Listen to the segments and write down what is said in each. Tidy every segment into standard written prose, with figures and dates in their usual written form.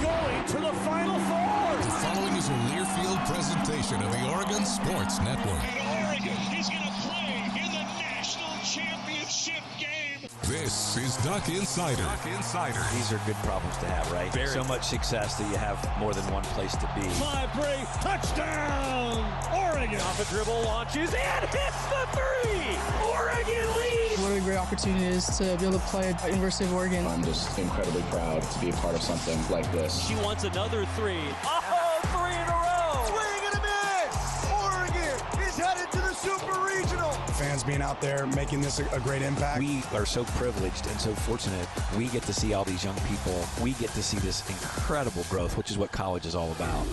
going to the Final Four. The following is a Learfield presentation of the Oregon Sports Network. And Oregon is going to play in the national championship game. This is Duck Insider. These are good problems to have, right? So much success that you have more than one place to be. 5-3, touchdown, Oregon. Off a dribble, launches, and hits the three. Oregon leads. What a great opportunity it is to be able to play at University of Oregon. I'm just incredibly proud to be a part of something like this. She wants another three. Oh, three in a row. Swing and a miss. Oregon is headed to the Super Regional. Fans being out there making this a great impact. We are so privileged and so fortunate. We get to see all these young people. We get to see this incredible growth, which is what college is all about.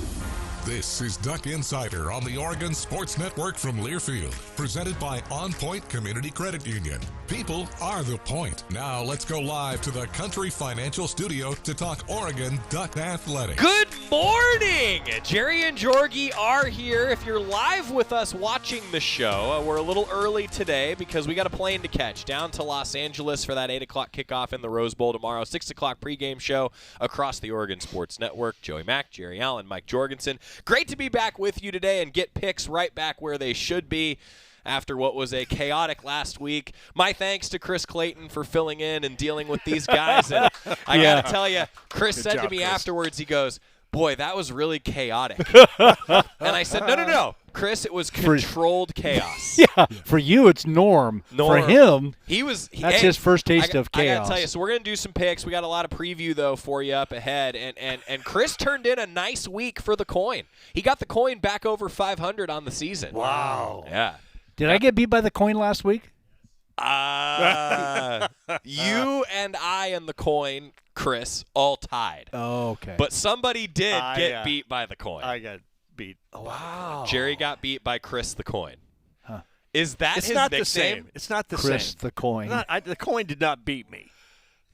This is Duck Insider on the Oregon Sports Network from Learfield, presented by OnPoint Community Credit Union. People are the point. Now let's go live to the Country Financial Studio to talk Oregon Duck Athletics. Good morning! Jerry and Jorgie are here. If you're live with us watching the show, we're a little early today because we got a plane to catch down to Los Angeles for that 8 o'clock kickoff in the Rose Bowl tomorrow. 6 o'clock pregame show across the Oregon Sports Network. Joey Mack, Jerry Allen, Mike Jorgensen. Great to be back with you today and get picks right back where they should be after what was a chaotic last week. My thanks to Chris Clayton for filling in and dealing with these guys. And I got to tell you, Chris said to me afterwards, he goes, boy, that was really chaotic. And I said, no, Chris, it was controlled chaos. Yeah, for you, it's Norm. For him, that's his first taste of chaos. I got to tell you, so we're going to do some picks. We got a lot of preview, though, for you up ahead. And Chris turned in a nice week for the coin. He got the coin back over 500 on the season. Wow. Yeah. Did I get beat by the coin last week? You and I and the coin, Chris, all tied. Oh, okay. But somebody did get beat by the coin. I got beat. Wow. Jerry got beat by Chris the coin. Huh. Is that it's his not nickname? The same. It's not the same. Chris the coin. The coin did not beat me.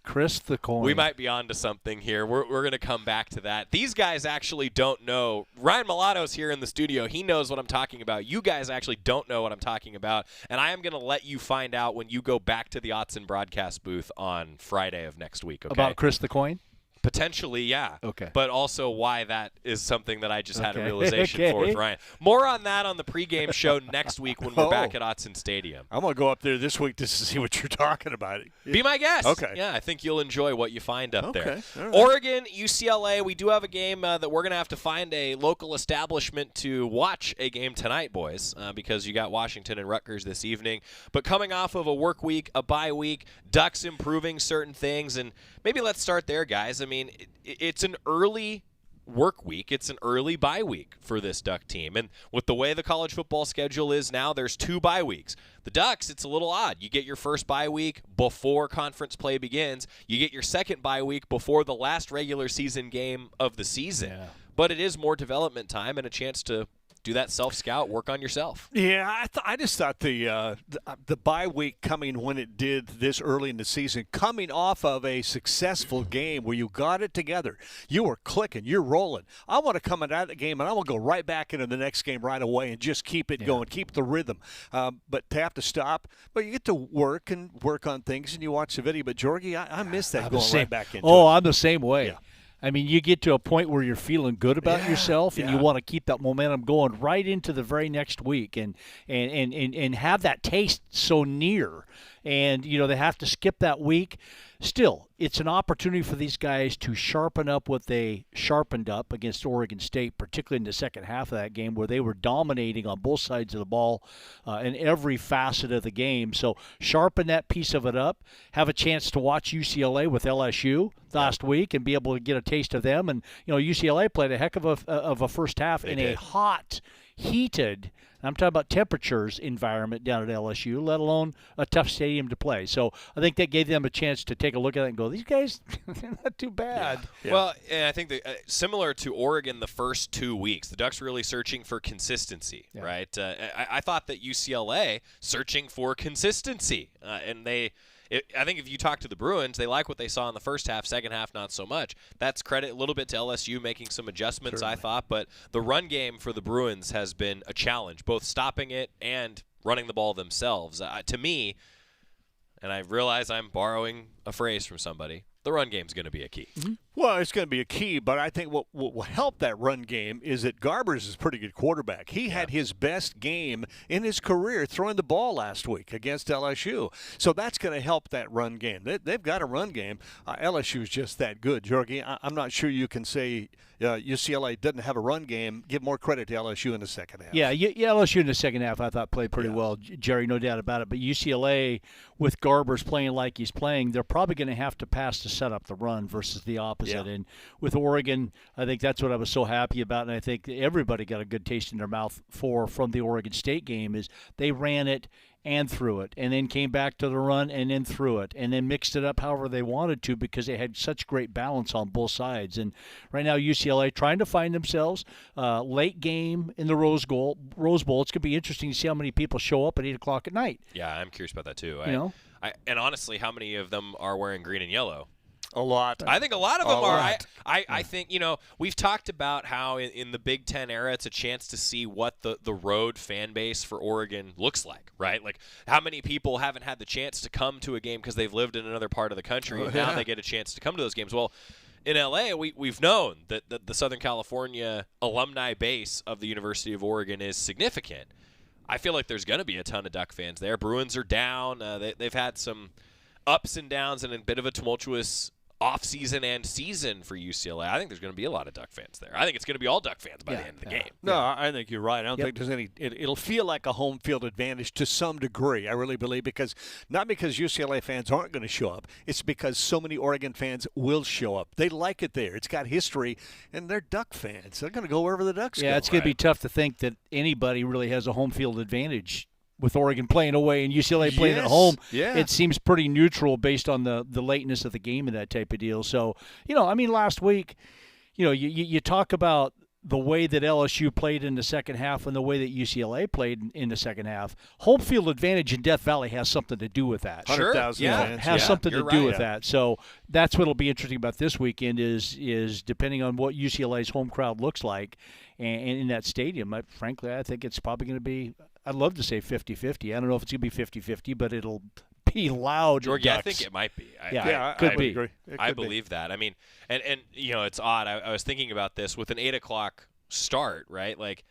Chris the coin. We might be on to something here. We're going to come back to that. These guys actually don't know. Ryan Milato's here in the studio. He knows what I'm talking about. You guys actually don't know what I'm talking about. And I am going to let you find out when you go back to the Autzen broadcast booth on Friday of next week. Okay? About Chris the coin? Potentially, yeah. Okay. But also why that is something that I just had a realization for with Ryan. More on that on the pregame show next week when we're back at Autzen Stadium. I'm going to go up there this week just to see what you're talking about. Be my guest. Okay. Yeah, I think you'll enjoy what you find up there. All right. Oregon, UCLA, we do have a game that we're going to have to find a local establishment to watch a game tonight, boys, because you got Washington and Rutgers this evening. But coming off of a work week, a bye week, Ducks improving certain things, and maybe let's start there, guys. I mean, it's an early work week. It's an early bye week for this Duck team. And with the way the college football schedule is now, there's 2 bye weeks. The Ducks, it's a little odd. You get your first bye week before conference play begins. You get your second bye week before the last regular season game of the season. Yeah. But it is more development time and a chance to do that self-scout, work on yourself. Yeah, I just thought the bye week coming when it did this early in the season, coming off of a successful game where you got it together, you were clicking, you're rolling. I want to come out of the game, and I want to go right back into the next game right away and just keep it going, keep the rhythm. But to have to stop, but you get to work on things, and you watch the video. But, Jorgie, I miss that right back into it. I'm the same way. Yeah. I mean, you get to a point where you're feeling good about yourself, and you want to keep that momentum going right into the very next week, and have that taste so near. And they have to skip that week. Still, it's an opportunity for these guys to sharpen up what they sharpened up against Oregon State, particularly in the second half of that game where they were dominating on both sides of the ball in every facet of the game. So sharpen that piece of it up, have a chance to watch UCLA with LSU last week and be able to get a taste of them. And, UCLA played a heck of a first half in a hot, heated, I'm talking about temperatures environment down at LSU, let alone a tough stadium to play. So I think that gave them a chance to take a look at it and go, these guys, they're not too bad. Yeah. Well, and I think that similar to Oregon the first 2 weeks, the Ducks really searching for consistency, right? I thought that UCLA searching for consistency, and I think if you talk to the Bruins, they like what they saw in the first half, second half not so much. That's credit a little bit to LSU making some adjustments, certainly. I thought. But the run game for the Bruins has been a challenge, both stopping it and running the ball themselves. To me, and I realize I'm borrowing a phrase from somebody, the run game's going to be a key. Mm-hmm. Well, it's going to be a key, but I think what will help that run game is that Garbers is a pretty good quarterback. He had his best game in his career throwing the ball last week against LSU. So that's going to help that run game. They've got a run game. LSU is just that good. Jorgie, I'm not sure you can say UCLA doesn't have a run game. Give more credit to LSU in the second half. Yeah, LSU in the second half I thought played pretty well, Jerry, no doubt about it. But UCLA, with Garbers playing like he's playing, they're probably going to have to pass to set up the run versus the opposite. Yeah. And with Oregon, I think that's what I was so happy about, and I think everybody got a good taste in their mouth from the Oregon State game is they ran it and threw it, and then came back to the run and then threw it, and then mixed it up however they wanted to because they had such great balance on both sides. And right now UCLA trying to find themselves late game in the Rose Bowl. It's going to be interesting to see how many people show up at 8 o'clock at night. Yeah, I'm curious about that too. And honestly, how many of them are wearing green and yellow? A lot. I think a lot of them are. I think, we've talked about how in the Big Ten era, it's a chance to see what the road fan base for Oregon looks like, right? Like how many people haven't had the chance to come to a game because they've lived in another part of the country, and now they get a chance to come to those games. Well, in L.A., we've known that the Southern California alumni base of the University of Oregon is significant. I feel like there's going to be a ton of Duck fans there. Bruins are down. They've had some ups and downs and a bit of a tumultuous off-season and season for UCLA. I think there's going to be a lot of Duck fans there. I think it's going to be all Duck fans by the end of the game. No, I think you're right. I don't think there's any it'll feel like a home field advantage to some degree. I really believe not because UCLA fans aren't going to show up. It's because so many Oregon fans will show up. They like it there. It's got history, and they're Duck fans. They're going to go wherever the Ducks go. Yeah, it's going to be tough to think that anybody really has a home field advantage with Oregon playing away and UCLA playing at home. Yeah. It seems pretty neutral based on the lateness of the game and that type of deal. So, last week, you talk about the way that LSU played in the second half and the way that UCLA played in the second half. Home field advantage in Death Valley has something to do with that. 100,000 fans. Has something to do with that. So that's what will be interesting about this weekend is depending on what UCLA's home crowd looks like and in that stadium. Frankly, I think it's probably going to be – I'd love to say 50-50. I don't know if it's going to be 50-50, but it'll be loud. George, I think it might be. Could be. Agree. I believe that. I mean, and it's odd. I was thinking about this with an 8 o'clock start, right? Like,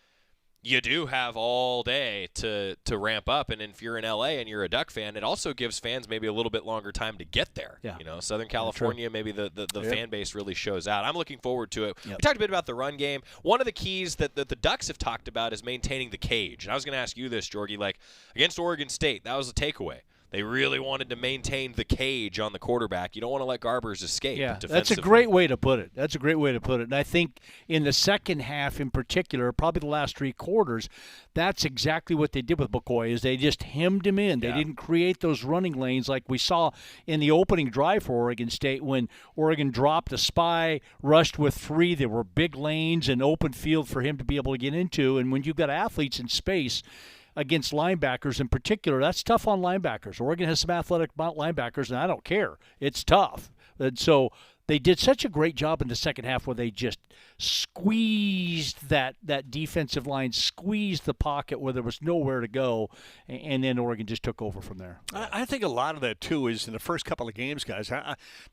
you do have all day to ramp up, and if you're in LA and you're a Duck fan, it also gives fans maybe a little bit longer time to get there. Yeah. Southern California, maybe the fan base really shows out. I'm looking forward to it. Yep. We talked a bit about the run game. One of the keys that the Ducks have talked about is maintaining the cage. And I was going to ask you this, Jorgie, like against Oregon State, that was a takeaway. They really wanted to maintain the cage on the quarterback. You don't want to let Garbers escape. Yeah, that's a great way to put it. And I think in the second half in particular, probably the last 3 quarters, that's exactly what they did with McCoy is they just hemmed him in. They didn't create those running lanes like we saw in the opening drive for Oregon State when Oregon dropped a spy, rushed with 3. There were big lanes and open field for him to be able to get into. And when you've got athletes in space – against linebackers in particular, that's tough on linebackers. Oregon has some athletic linebackers, and I don't care. It's tough. And so they did such a great job in the second half where they just squeezed that defensive line, squeezed the pocket where there was nowhere to go, and then Oregon just took over from there. I think a lot of that, too, is in the first couple of games, guys.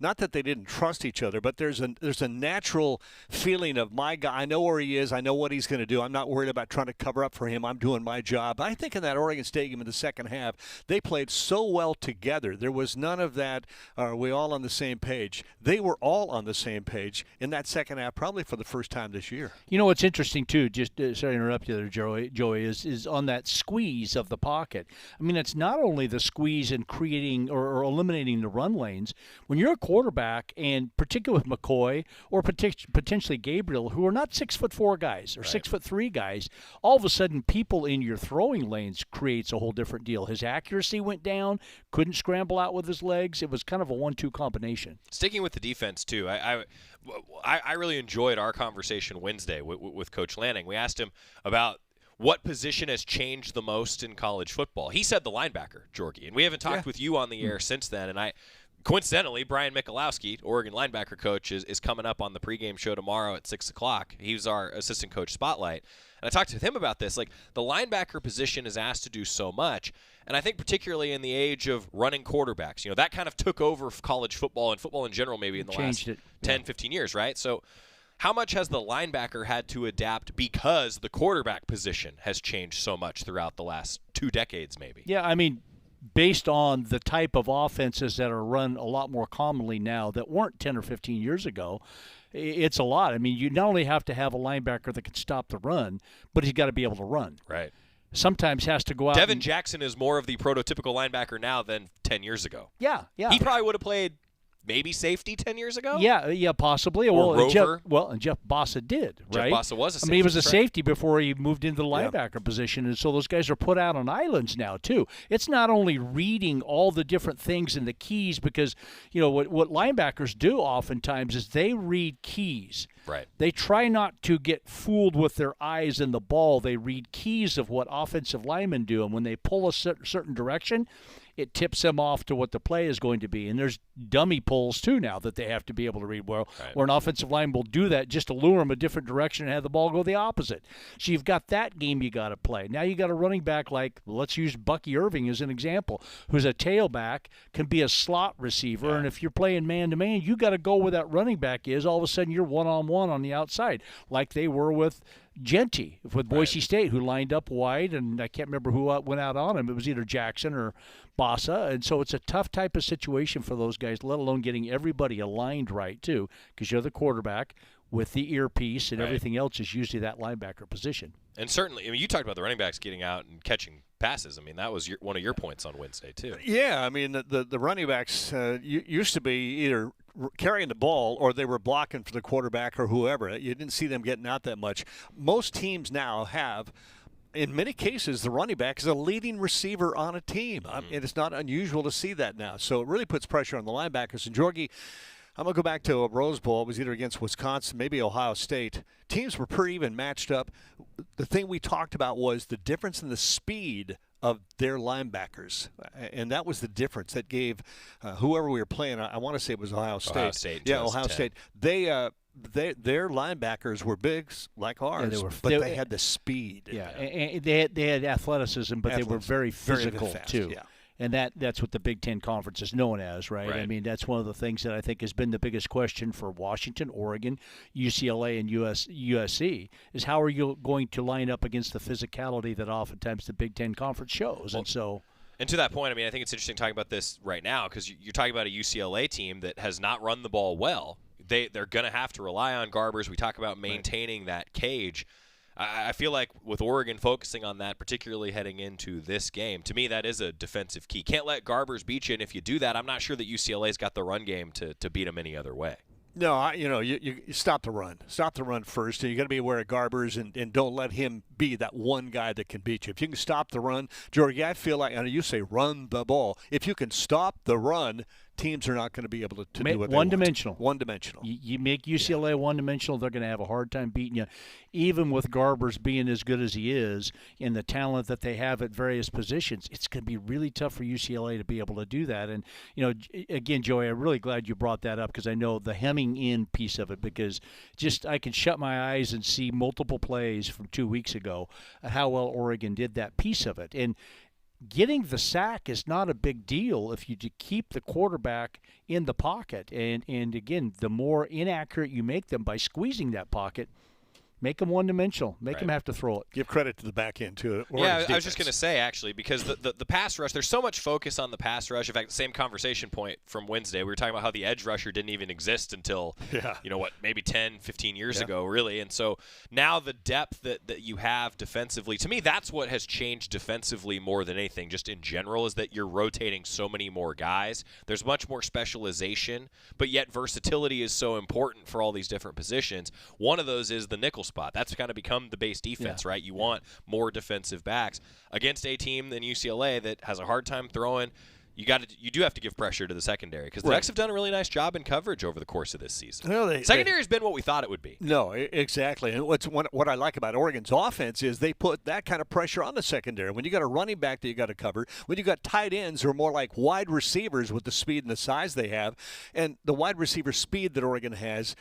Not that they didn't trust each other, but there's a natural feeling of my guy. I know where he is. I know what he's going to do. I'm not worried about trying to cover up for him. I'm doing my job. I think in that Oregon State game in the second half, they played so well together. There was none of that, are we all on the same page? They were all on the same page in that second half, probably for the first time this year. You know what's interesting too, just sorry to interrupt you there, Joey, is on that squeeze of the pocket. I mean, it's not only the squeeze in creating or eliminating the run lanes. When you're a quarterback, and particularly with McCoy or potentially Gabriel, who are not 6'4" guys or 6'3" guys, all of a sudden people in your throwing lanes creates a whole different deal. His accuracy went down, couldn't scramble out with his legs. It was kind of a 1-2 combination. Sticking with the defense too, I really enjoyed our conversation Wednesday with Coach Lanning. We asked him about what position has changed the most in college football. He said the linebacker, Jorgie, and we haven't talked with you on the air since then. And Coincidentally, Brian Michalowski, Oregon linebacker coach, is coming up on the pregame show tomorrow at 6 o'clock. He's our assistant coach spotlight. And I talked with him about this. Like, the linebacker position is asked to do so much. And I think particularly in the age of running quarterbacks, you know, that kind of took over college football and football in general maybe in the last 10, 15 years, right? So how much has the linebacker had to adapt because the quarterback position has changed so much throughout the last 2 decades maybe? Yeah, I mean, based on the type of offenses that are run a lot more commonly now that weren't 10 or 15 years ago, it's a lot. I mean, you not only have to have a linebacker that can stop the run, but he's got to be able to run. Right. Sometimes has to go out. Devin Jackson is more of the prototypical linebacker now than 10 years ago. Yeah. He probably would have played maybe safety 10 years ago? Yeah, possibly. Or rover. And Jeff Bossa did, right? Jeff Bossa was a safety. I mean, he was a safety before he moved into the linebacker position, and so those guys are put out on islands now, too. It's not only reading all the different things and the keys because, you know, what linebackers do oftentimes is they read keys. Right. They try not to get fooled with their eyes in the ball. They read keys of what offensive linemen do, and when they pull a certain direction, it tips them off to what the play is going to be. And there's dummy pulls, too, now that they have to be able to read well, where an offensive line will do that just to lure them a different direction and have the ball go the opposite. So you've got that game you got to play. Now you got a running back like, let's use Bucky Irving as an example, who's a tailback, can be a slot receiver, and if you're playing man-to-man, you got to go where that running back is. All of a sudden you're one-on-one on the outside, like they were with Genty with Boise State, who lined up wide, and I can't remember who went out on him. It was either Jackson or Bossa, and so it's a tough type of situation for those guys, let alone getting everybody aligned right, too, because you're the quarterback with the earpiece, and everything else is usually that linebacker position. And certainly, I mean, you talked about the running backs getting out and catching passes. I mean, that was one of your points on Wednesday, too. Yeah, I mean, the running backs used to be either carrying the ball or they were blocking for the quarterback or whoever. You didn't see them getting out that much. Most teams now have, in many cases, the running back is a leading receiver on a team. And it's not unusual to see that now. So it really puts pressure on the linebackers. And Jorgie, I'm going to go back to a Rose Bowl. It was either against Wisconsin, maybe Ohio State. Teams were pretty even matched up. The thing we talked about was the difference in the speed of their linebackers, and that was the difference that gave whoever we were playing. I want to say it was Ohio State. Yeah, Ohio State. Their linebackers were big like ours, but they had the speed. Yeah, and they had athleticism, but they were very physical fast, too. Yeah. And that's what the Big Ten Conference is known as, right? I mean, that's one of the things that I think has been the biggest question for Washington, Oregon, UCLA, and USC is how are you going to line up against the physicality that oftentimes the Big Ten Conference shows. And to that point, I mean, I think it's interesting talking about this right now because you're talking about a UCLA team that has not run the ball well. They're going to have to rely on Garbers. We talk about maintaining that cage. I feel like with Oregon focusing on that, particularly heading into this game, to me that is a defensive key. Can't let Garbers beat you, and if you do that, I'm not sure that UCLA's got the run game to beat them any other way. No, you stop the run. Stop the run first, and you got to be aware of Garbers and don't let him be that one guy that can beat you. If you can stop the run, Jorgie, I feel like, I know you say run the ball. If you can stop the run, teams are not going to be able to do what they want. One-dimensional. One-dimensional. You make UCLA one-dimensional, they're going to have a hard time beating you, even with Garbers being as good as he is and the talent that they have at various positions. It's going to be really tough for UCLA to be able to do that. And, again, Joey, I'm really glad you brought that up because I know the hemming in piece of it because I can shut my eyes and see multiple plays from 2 weeks ago at how well Oregon did that piece of it. And getting the sack is not a big deal if you keep the quarterback in the pocket. And again, the more inaccurate you make them by squeezing that pocket, make them one-dimensional. Make them have to throw it. Give credit to the back end, too. Yeah, I was just going to say, actually, because the pass rush, there's so much focus on the pass rush. In fact, the same conversation point from Wednesday, we were talking about how the edge rusher didn't even exist until, maybe 10, 15 years ago, really. And so now the depth that you have defensively, to me, that's what has changed defensively more than anything, just in general, is that you're rotating so many more guys. There's much more specialization, but yet versatility is so important for all these different positions. One of those is the nickel spot. That's kind of become the base defense, right? You want more defensive backs against a team than UCLA that has a hard time throwing. you do have to give pressure to the secondary because the Ducks have done a really nice job in coverage over the course of this season. Well, secondary has been what we thought it would be. No, exactly. And what I like about Oregon's offense is they put that kind of pressure on the secondary. When you got a running back that you got to cover, when you got tight ends who are more like wide receivers with the speed and the size they have, and the wide receiver speed that Oregon has,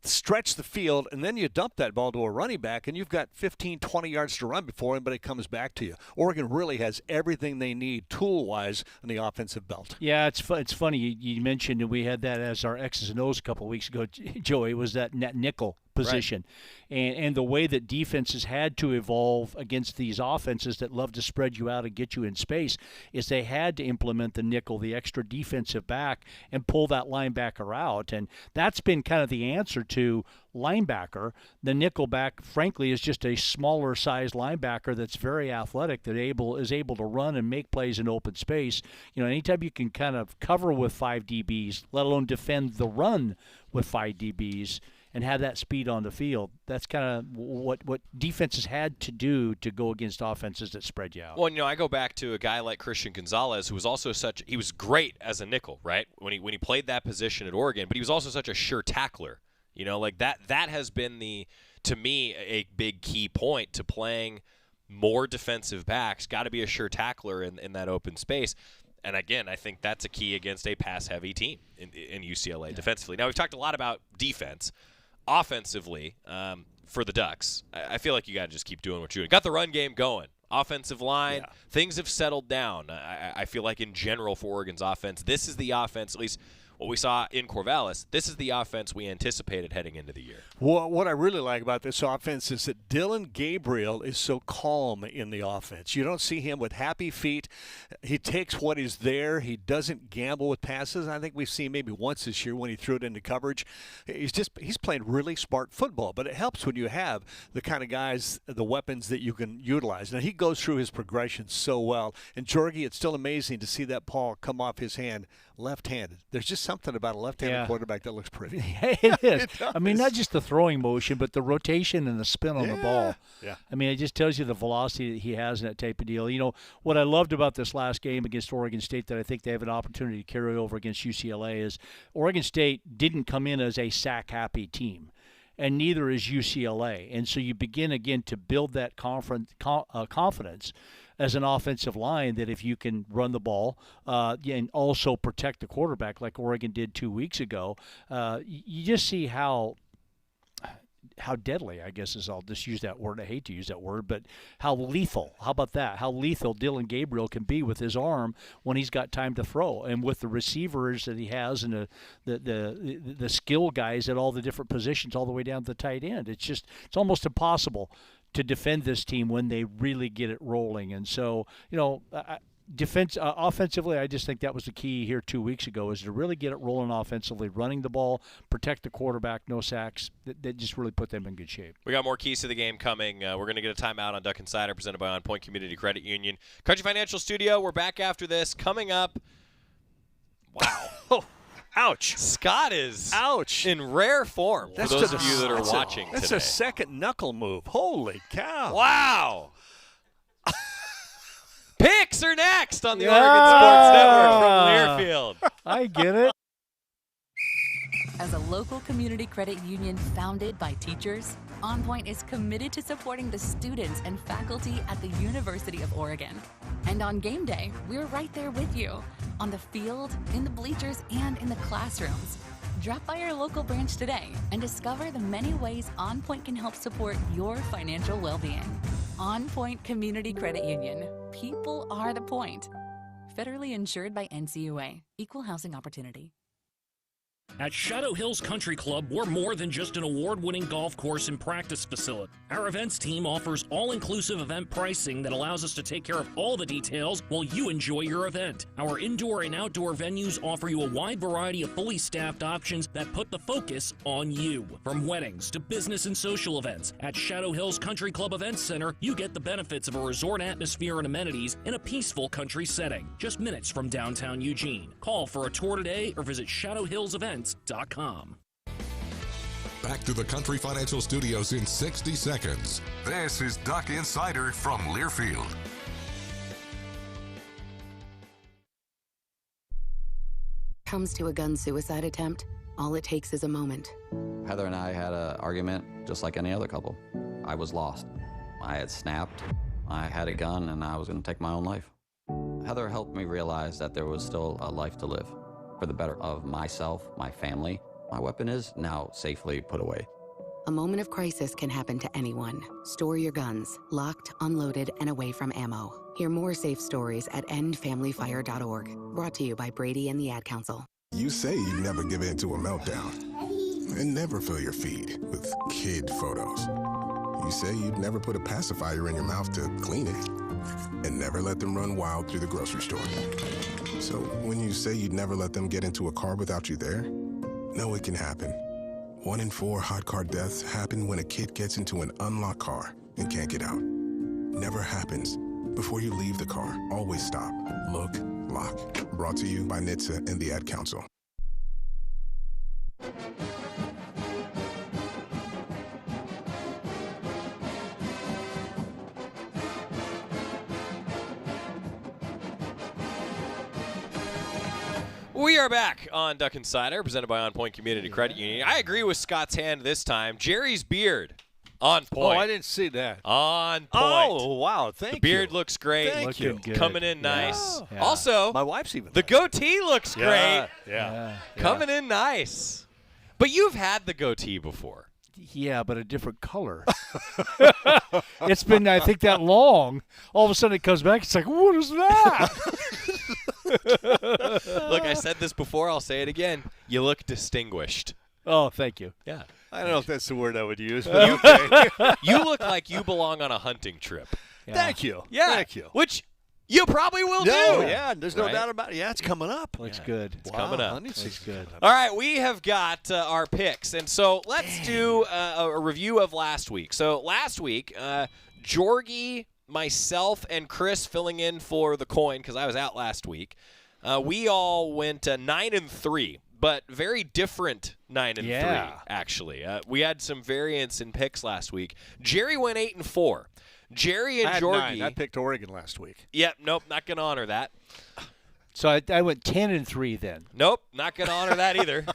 stretch the field, and then you dump that ball to a running back, and you've got 15, 20 yards to run before anybody comes back to you. Oregon really has everything they need tool-wise on the offensive belt. Yeah, it's funny. You mentioned, and we had that as our X's and O's a couple of weeks ago, Joey, was that nickel position. Right. And the way that defenses had to evolve against these offenses that love to spread you out and get you in space is they had to implement the nickel, the extra defensive back, and pull that linebacker out. And that's been kind of the answer to linebacker. The nickel back, frankly, is just a smaller sized linebacker that's very athletic, that is able to run and make plays in open space. Anytime you can kind of cover with 5 DBs, let alone defend the run with 5 DBs, and have that speed on the field, that's kind of what defenses had to do to go against offenses that spread you out. Well, I go back to a guy like Christian Gonzalez, who was also he was great as a nickel, right? When he played that position at Oregon, but he was also such a sure tackler. That has been to me, a big key point to playing more defensive backs. Got to be a sure tackler in that open space. And again, I think that's a key against a pass-heavy team in UCLA defensively. Now, we've talked a lot about defense. Offensively, for the Ducks, I feel like you got to just keep doing what you're doing. Got the run game going. Offensive line, things have settled down. I feel like in general for Oregon's offense, this is the offense, at least what we saw in Corvallis, this is the offense we anticipated heading into the year. Well, what I really like about this offense is that Dylan Gabriel is so calm in the offense. You don't see him with happy feet. He takes what is there. He doesn't gamble with passes. I think we've seen maybe once this year when he threw it into coverage. He's playing really smart football, but it helps when you have the kind of guys, the weapons that you can utilize. Now, he goes through his progression so well. And, Jorgie, it's still amazing to see that ball come off his hand left-handed. There's just something about a left-handed quarterback that looks pretty. It is. I mean, not just the throwing motion, but the rotation and the spin on the ball. Yeah. I mean, it just tells you the velocity that he has in that type of deal. What I loved about this last game against Oregon State that I think they have an opportunity to carry over against UCLA is Oregon State didn't come in as a sack-happy team, and neither is UCLA. And so you begin again to build that confidence as an offensive line that if you can run the ball and also protect the quarterback like Oregon did 2 weeks ago, you just see how deadly, I guess I'll just use that word. I hate to use that word, but how lethal. How about that? How lethal Dylan Gabriel can be with his arm when he's got time to throw, and with the receivers that he has and the skill guys at all the different positions all the way down to the tight end. It's almost impossible to defend this team when they really get it rolling. And so, offensively, I just think that was the key here 2 weeks ago, is to really get it rolling offensively, running the ball, protect the quarterback, no sacks. That just really put them in good shape. We got more keys to the game coming. We're going to get a timeout on Duck Insider presented by OnPoint Community Credit Union. Country Financial Studio, we're back after this. Coming up, wow. Ouch. Scott is in rare form for those of you that are watching today. That's a second knuckle move. Holy cow. Wow. Picks are next on the Oregon Sports Network from Learfield. I get it. As a local community credit union founded by teachers, OnPoint is committed to supporting the students and faculty at the University of Oregon. And on game day, we're right there with you, on the field, in the bleachers, and in the classrooms. Drop by our local branch today and discover the many ways OnPoint can help support your financial well-being. OnPoint Community Credit Union. People are the point. Federally insured by NCUA. Equal housing opportunity. At Shadow Hills Country Club, we're more than just an award-winning golf course and practice facility. Our events team offers all-inclusive event pricing that allows us to take care of all the details while you enjoy your event. Our indoor and outdoor venues offer you a wide variety of fully staffed options that put the focus on you. From weddings to business and social events, at Shadow Hills Country Club Events Center, you get the benefits of a resort atmosphere and amenities in a peaceful country setting, just minutes from downtown Eugene. Call for a tour today or visit shadowhillsevents.com. Back to the Country Financial Studios in 60 seconds. This is Duck Insider from Learfield. comes to a gun suicide attempt, all it takes is a moment. Heather and I had an argument just like any other couple. I was lost. I had snapped. I had a gun, and I was going to take my own life. Heather helped me realize that there was still a life to live for the better of myself, my family. My weapon is now safely put away. A moment of crisis can happen to anyone. Store your guns, locked, unloaded, and away from ammo. Hear more safe stories at endfamilyfire.org. Brought to you by Brady and the Ad Council. You say you'd never give in to a meltdown and never fill your feed with kid photos. You say you'd never put a pacifier in your mouth to clean it and never let them run wild through the grocery store. So when you say you'd never let them get into a car without you there, know it can happen. 1 in 4 hot car deaths happen when a kid gets into an unlocked car and can't get out. Never happens. Before you leave the car, always stop, look, lock. Brought to you by NHTSA and the Ad Council. We are back on Duck Insider, presented by OnPoint Community Credit Union. I agree with Scott's hand this time. Jerry's beard, on point. Oh, I didn't see that. On point. Oh, wow. Thank you. The beard looks great. Thank you. Good. Coming in nice. Yeah. Also, my wife's even. The goatee looks great. Yeah. Coming in nice. But you've had the goatee before. Yeah, but a different color. It's been, I think, that long. All of a sudden it comes back. It's like, what is that? Look, I said this before. I'll say it again. You look distinguished. Oh, thank you. Yeah. I don't know if that's the word I would use, but okay. You look like you belong on a hunting trip. Yeah. Thank you. Yeah. Thank you. Which you probably will do. Yeah, there's no Right? doubt about it. Yeah, it's coming up. Looks good. It's coming up. Looks good. All right, we have got our picks. And so let's do a review of last week. So last week, Jorgie, myself, and Chris filling in for the coin because I was out last week. We all went 9-3, but very different 9-3, actually. We had some variance in picks last week. Jerry went 8-4. Jerry and Jorgie. I picked Oregon last week. Yep, nope, not going to honor that. So I went 10-3 then. Nope, not going to honor that either.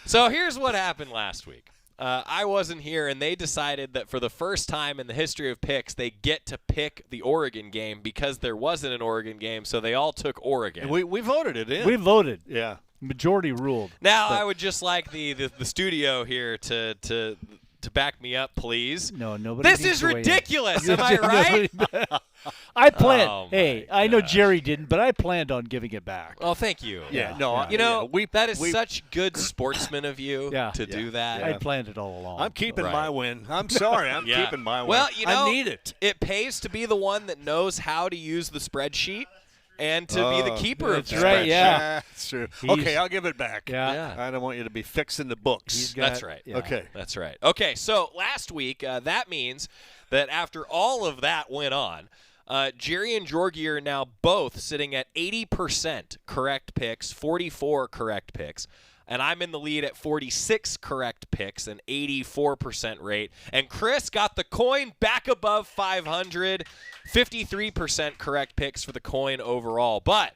So here's what happened last week. I wasn't here, and they decided that for the first time in the history of picks, they get to pick the Oregon game because there wasn't an Oregon game, so they all took Oregon. We voted it in. We voted. Yeah. Majority ruled. Now, I would just like the studio here to back me up, please. No, nobody. This is ridiculous. Am I right? I planned. Oh, hey, I know Jerry didn't, but I planned on giving it back. Oh, thank you. Yeah. No. You know, yeah, that is such good sportsman of you to do that. I planned it all along. I'm keeping my win. I'm sorry. I'm keeping my win. Well, you know, I need it. It pays to be the one that knows how to use the spreadsheet and to be the keeper of the right, spreadsheet. yeah. That's true. Okay, I'll give it back. Yeah. I don't want you to be fixing the books. That's right. Yeah. Okay. That's right. Okay, so last week, that means that after all of that went on, Jerry and Jorgie are now both sitting at 80% correct picks, 44 correct picks. And I'm in the lead at 46 correct picks, an 84% rate. And Chris got the coin back above 500, 53% correct picks for the coin overall. But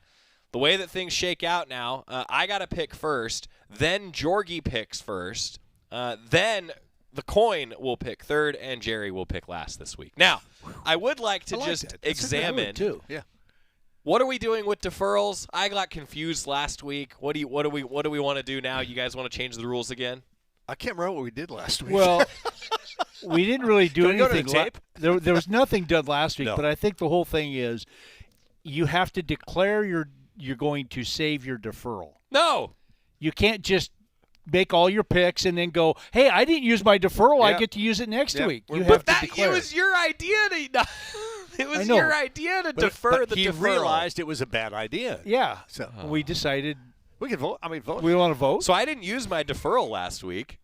the way that things shake out now, I got to pick first, then Jorgie picks first, then the coin will pick third, and Jerry will pick last this week. Now, I would like to just examine. Yeah. What are we doing with deferrals? I got confused last week. What do we want to do now? You guys want to change the rules again? I can't remember what we did last week. Well, we didn't really do anything. Go to the tape? There was nothing done last week, No. but I think the whole thing is you have to declare you're going to save your deferral. No. You can't just make all your picks and then go, hey, I didn't use my deferral. I get to use it next week. You have to declare. It was your idea to it was your idea to defer the he deferral. realized it was a bad idea. Yeah. So we decided we can vote. I mean, vote. we want to vote. So I didn't use my deferral last week.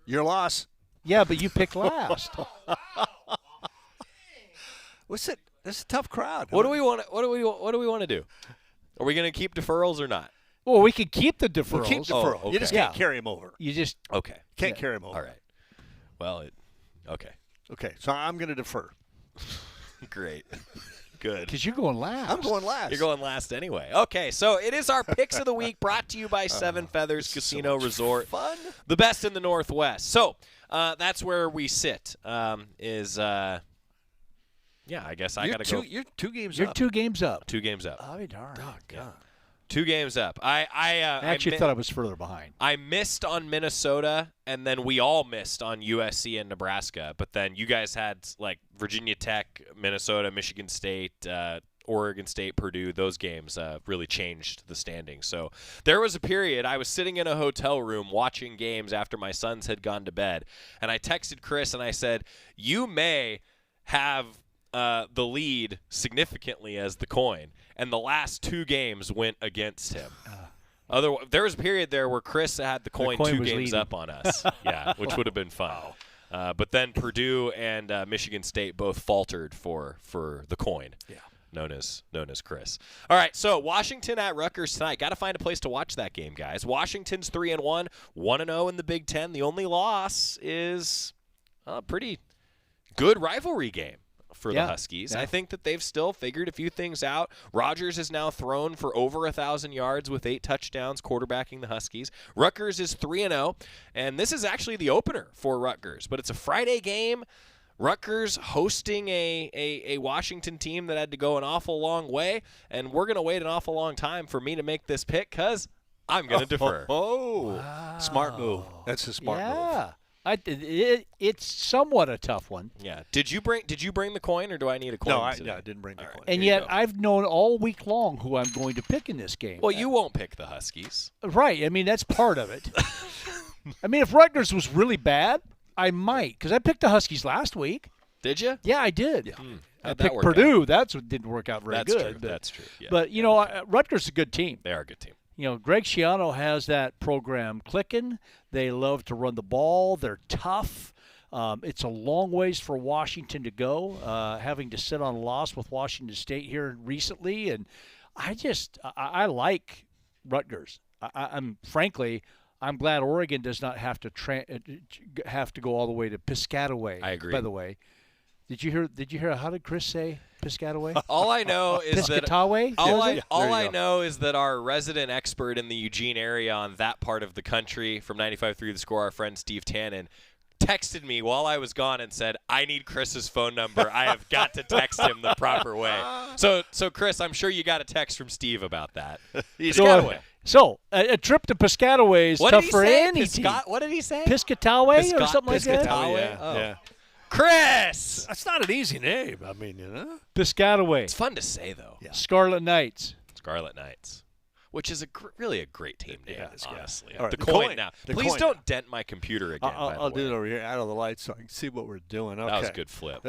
Your loss. Yeah, but you picked last. What's it? This is a tough crowd. What do we want to do? Are we going to keep deferrals or not? Well, we can keep the deferrals. We'll keep deferral. Oh, okay. You just can't carry them over. You just can't carry them over. All right. Well, okay. Okay. So I'm going to defer. Great. Good. Because you're going last. I'm going last. You're going last anyway. Okay, so it is our picks of the week brought to you by Seven Feathers Casino Resort. Fun. The best in the Northwest. So that's where we sit. Yeah, I guess I got to go. You're 2 games You're up. 2 games up. 2 games up. Oh, darn. Oh, God. 2 games up. I actually thought I was further behind. I missed on Minnesota, and then we all missed on USC and Nebraska. But then you guys had like Virginia Tech, Minnesota, Michigan State, Oregon State, Purdue. Those games really changed the standings. So there was a period I was sitting in a hotel room watching games after my sons had gone to bed, and I texted Chris and I said, "You may have the lead significantly as the coin." And the last 2 games went against him. There was a period there where Chris had the coin 2 games leading. up on us. Yeah, which would have been fun. But then Purdue and Michigan State both faltered for the coin. Yeah. Known as Chris. All right, so Washington at Rutgers tonight. Got to find a place to watch that game, guys. Washington's 3-1, 1-0 in the Big Ten. The only loss is a pretty good rivalry game for the Huskies. I think that they've still figured a few things out. Rodgers is now thrown for over 1,000 yards with 8 touchdowns quarterbacking the Huskies. Rutgers is 3-0, and this is actually the opener for Rutgers, but it's a Friday game. Rutgers hosting a Washington team that had to go an awful long way, and we're going to wait an awful long time for me to make this pick because I'm going to defer. Wow. Smart move. That's a smart move. It's somewhat a tough one. Yeah. Did you bring the coin, or do I need a coin? No, I didn't bring the coin. And yet I've known all week long who I'm going to pick in this game. Well, you won't pick the Huskies. Right. I mean, that's part of it. I mean, if Rutgers was really bad, I might, because I picked the Huskies last week. Did you? Yeah, I did. Yeah. I picked Purdue. That's what didn't work out very good. That's true. Yeah. But, Rutgers is a good team. They are a good team. Greg Schiano has that program clicking. They love to run the ball. They're tough. It's a long ways for Washington to go, having to sit on a loss with Washington State here recently. And I like Rutgers. I'm glad Oregon does not have to go all the way to Piscataway. I agree. By the way, did you hear? How did Chris say Piscataway? All I know is that Piscataway? All I know is that our resident expert in the Eugene area on that part of the country from 95.3 The Score, our friend Steve Tannen, texted me while I was gone and said, "I need Chris's phone number. I have got to text him the proper way." So Chris, I'm sure you got a text from Steve about that. So a trip to Piscataway is tough for any team. What did he say? Piscataway or something like that? Piscataway. Yeah. Chris! That's not an easy name. I mean, Piscataway. It's fun to say, though. Yeah. Scarlet Knights. Scarlet Knights. Which is really a great team name, honestly. All right, the coin now. Please don't now. dent my computer again, I'll do it over here out of the light so I can see what we're doing. Okay. That was a good flip.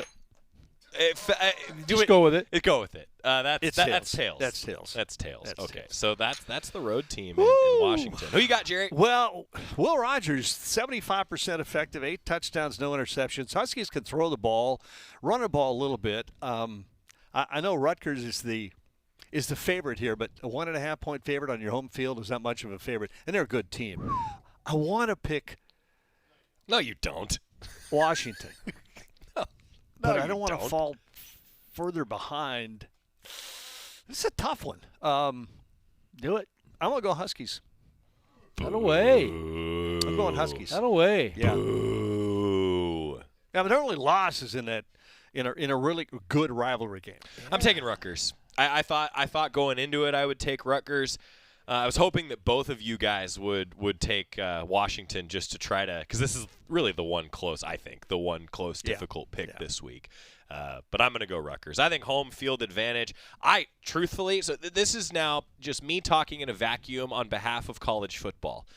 Go with it. Go with it. That's tails. That's tails. That's tails. That's okay, tails. so that's the road team in Washington. Who you got, Jerry? Well, Will Rogers, 75% effective, 8 touchdowns, no interceptions. Huskies can throw the ball, run the ball a little bit. I know Rutgers is the favorite here, but a 1.5-point favorite on your home field is not much of a favorite, and they're a good team. I want to pick. No, you don't. Washington. But I don't want to don't. fall further behind. This is a tough one. Do it. I'm going to go Huskies. Not away. I'm going Huskies. Not away. Yeah. Ooh. Yeah, but their only loss is in a really good rivalry game. I'm taking Rutgers. I thought going into it I would take Rutgers. I was hoping that both of you guys would take Washington just to try to, because this is really the one close difficult pick this week. But I'm going to go Rutgers. I think home field advantage. So this is now just me talking in a vacuum on behalf of college football.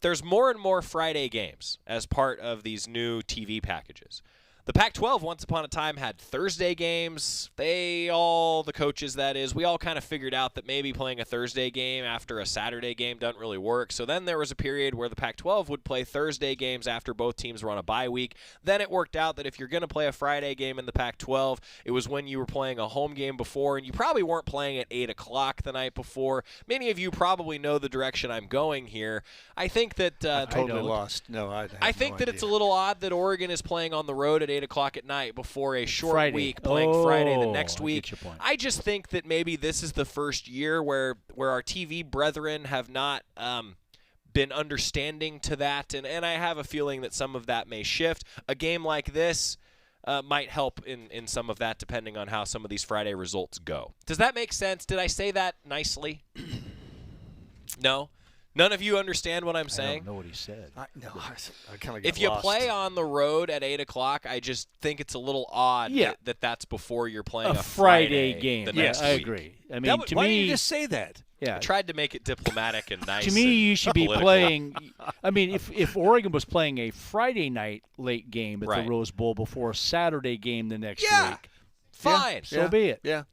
There's more and more Friday games as part of these new TV packages. The Pac-12, once upon a time, had Thursday games. The coaches, that is, we all kind of figured out that maybe playing a Thursday game after a Saturday game doesn't really work. So then there was a period where the Pac-12 would play Thursday games after both teams were on a bye week. Then it worked out that if you're going to play a Friday game in the Pac-12, it was when you were playing a home game before, and you probably weren't playing at 8 o'clock the night before. Many of you probably know the direction I'm going here. I think that I totally lost. No, I think that it's a little odd that Oregon is playing on the road at 8 o'clock at night before a short Friday. week playing Friday the next I week. get your point. I just think that maybe this is the first year where our TV brethren have not been understanding to that, and I have a feeling that some of that may shift. A game like this might help in some of that, depending on how some of these Friday results go. Does that make sense? Did I say that nicely? No? None of you understand what I'm saying? I don't know what he said. I kind of get If you lost. play on the road at 8 o'clock, I just think it's a little odd that that's before you're playing a Friday game. the next I week. agree. I mean, to why me, didn't you just say that? Yeah. I tried to make it diplomatic and nice. To me, you should be political. playing. I mean, if Oregon was playing a Friday night late game at the Rose Bowl before a Saturday game the next week, fine. So be it. Yeah.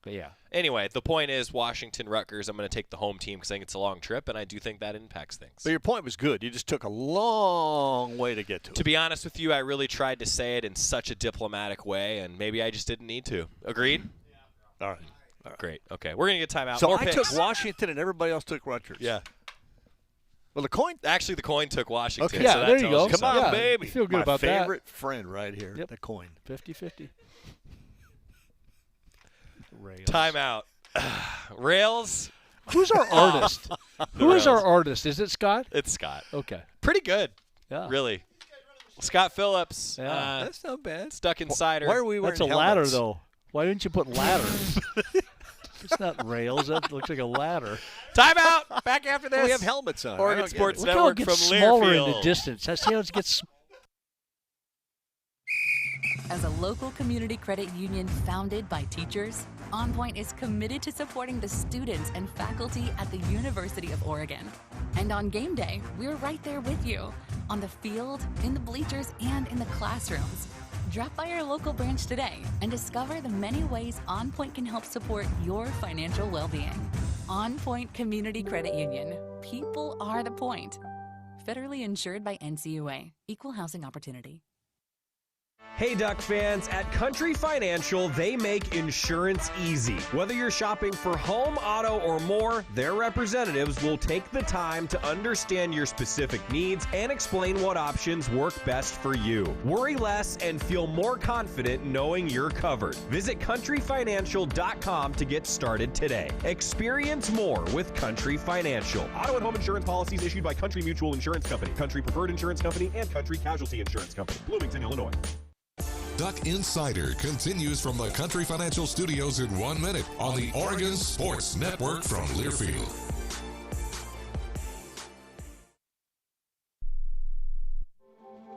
But yeah. Anyway, the point is Washington, Rutgers. I'm going to take the home team because I think it's a long trip, and I do think that impacts things. But your point was good. You just took a long way to get to it. To be honest with you, I really tried to say it in such a diplomatic way, and maybe I just didn't need to. Agreed? All right. Great. Okay, we're going to get time out. So More I picks. took Washington and everybody else took Rutgers. Yeah. Well, the coin. Actually, the coin took Washington. Okay. Yeah, so that there you tells go. Come on, something. baby. I feel good My about that. favorite friend right here. Yep. The coin. 50-50. Time out. Rails. Who's our artist? Who is our artist? Is it Scott? It's Scott. Okay. Pretty good. Yeah. Really. Scott Phillips. Yeah. That's not bad. Stuck Insider. Why are we wearing That's a ladder, helmets? though. Why didn't you put ladder? It's not rails. That looks like a ladder. Time out. Back after this. We have helmets on. I Oregon don't get Sports it. Look how it Network gets from smaller Learfield. in the distance. I see how it gets. As a local community credit union founded by teachers, OnPoint is committed to supporting the students and faculty at the University of Oregon. And on game day, we're right there with you, on the field, in the bleachers, and in the classrooms. Drop by our local branch today and discover the many ways OnPoint can help support your financial well-being. OnPoint Community Credit Union. People are the point. Federally insured by NCUA. Equal housing opportunity. Hey Duck fans, at Country Financial, they make insurance easy. Whether you're shopping for home, auto, or more, their representatives will take the time to understand your specific needs and explain what options work best for you. Worry less and feel more confident knowing you're covered. Visit countryfinancial.com to get started today. Experience more with Country Financial. Auto and home insurance policies issued by Country Mutual Insurance Company, Country Preferred Insurance Company, and Country Casualty Insurance Company, Bloomington, Illinois. Duck Insider continues from the Country Financial Studios in 1 minute on the Oregon Sports Network from Learfield.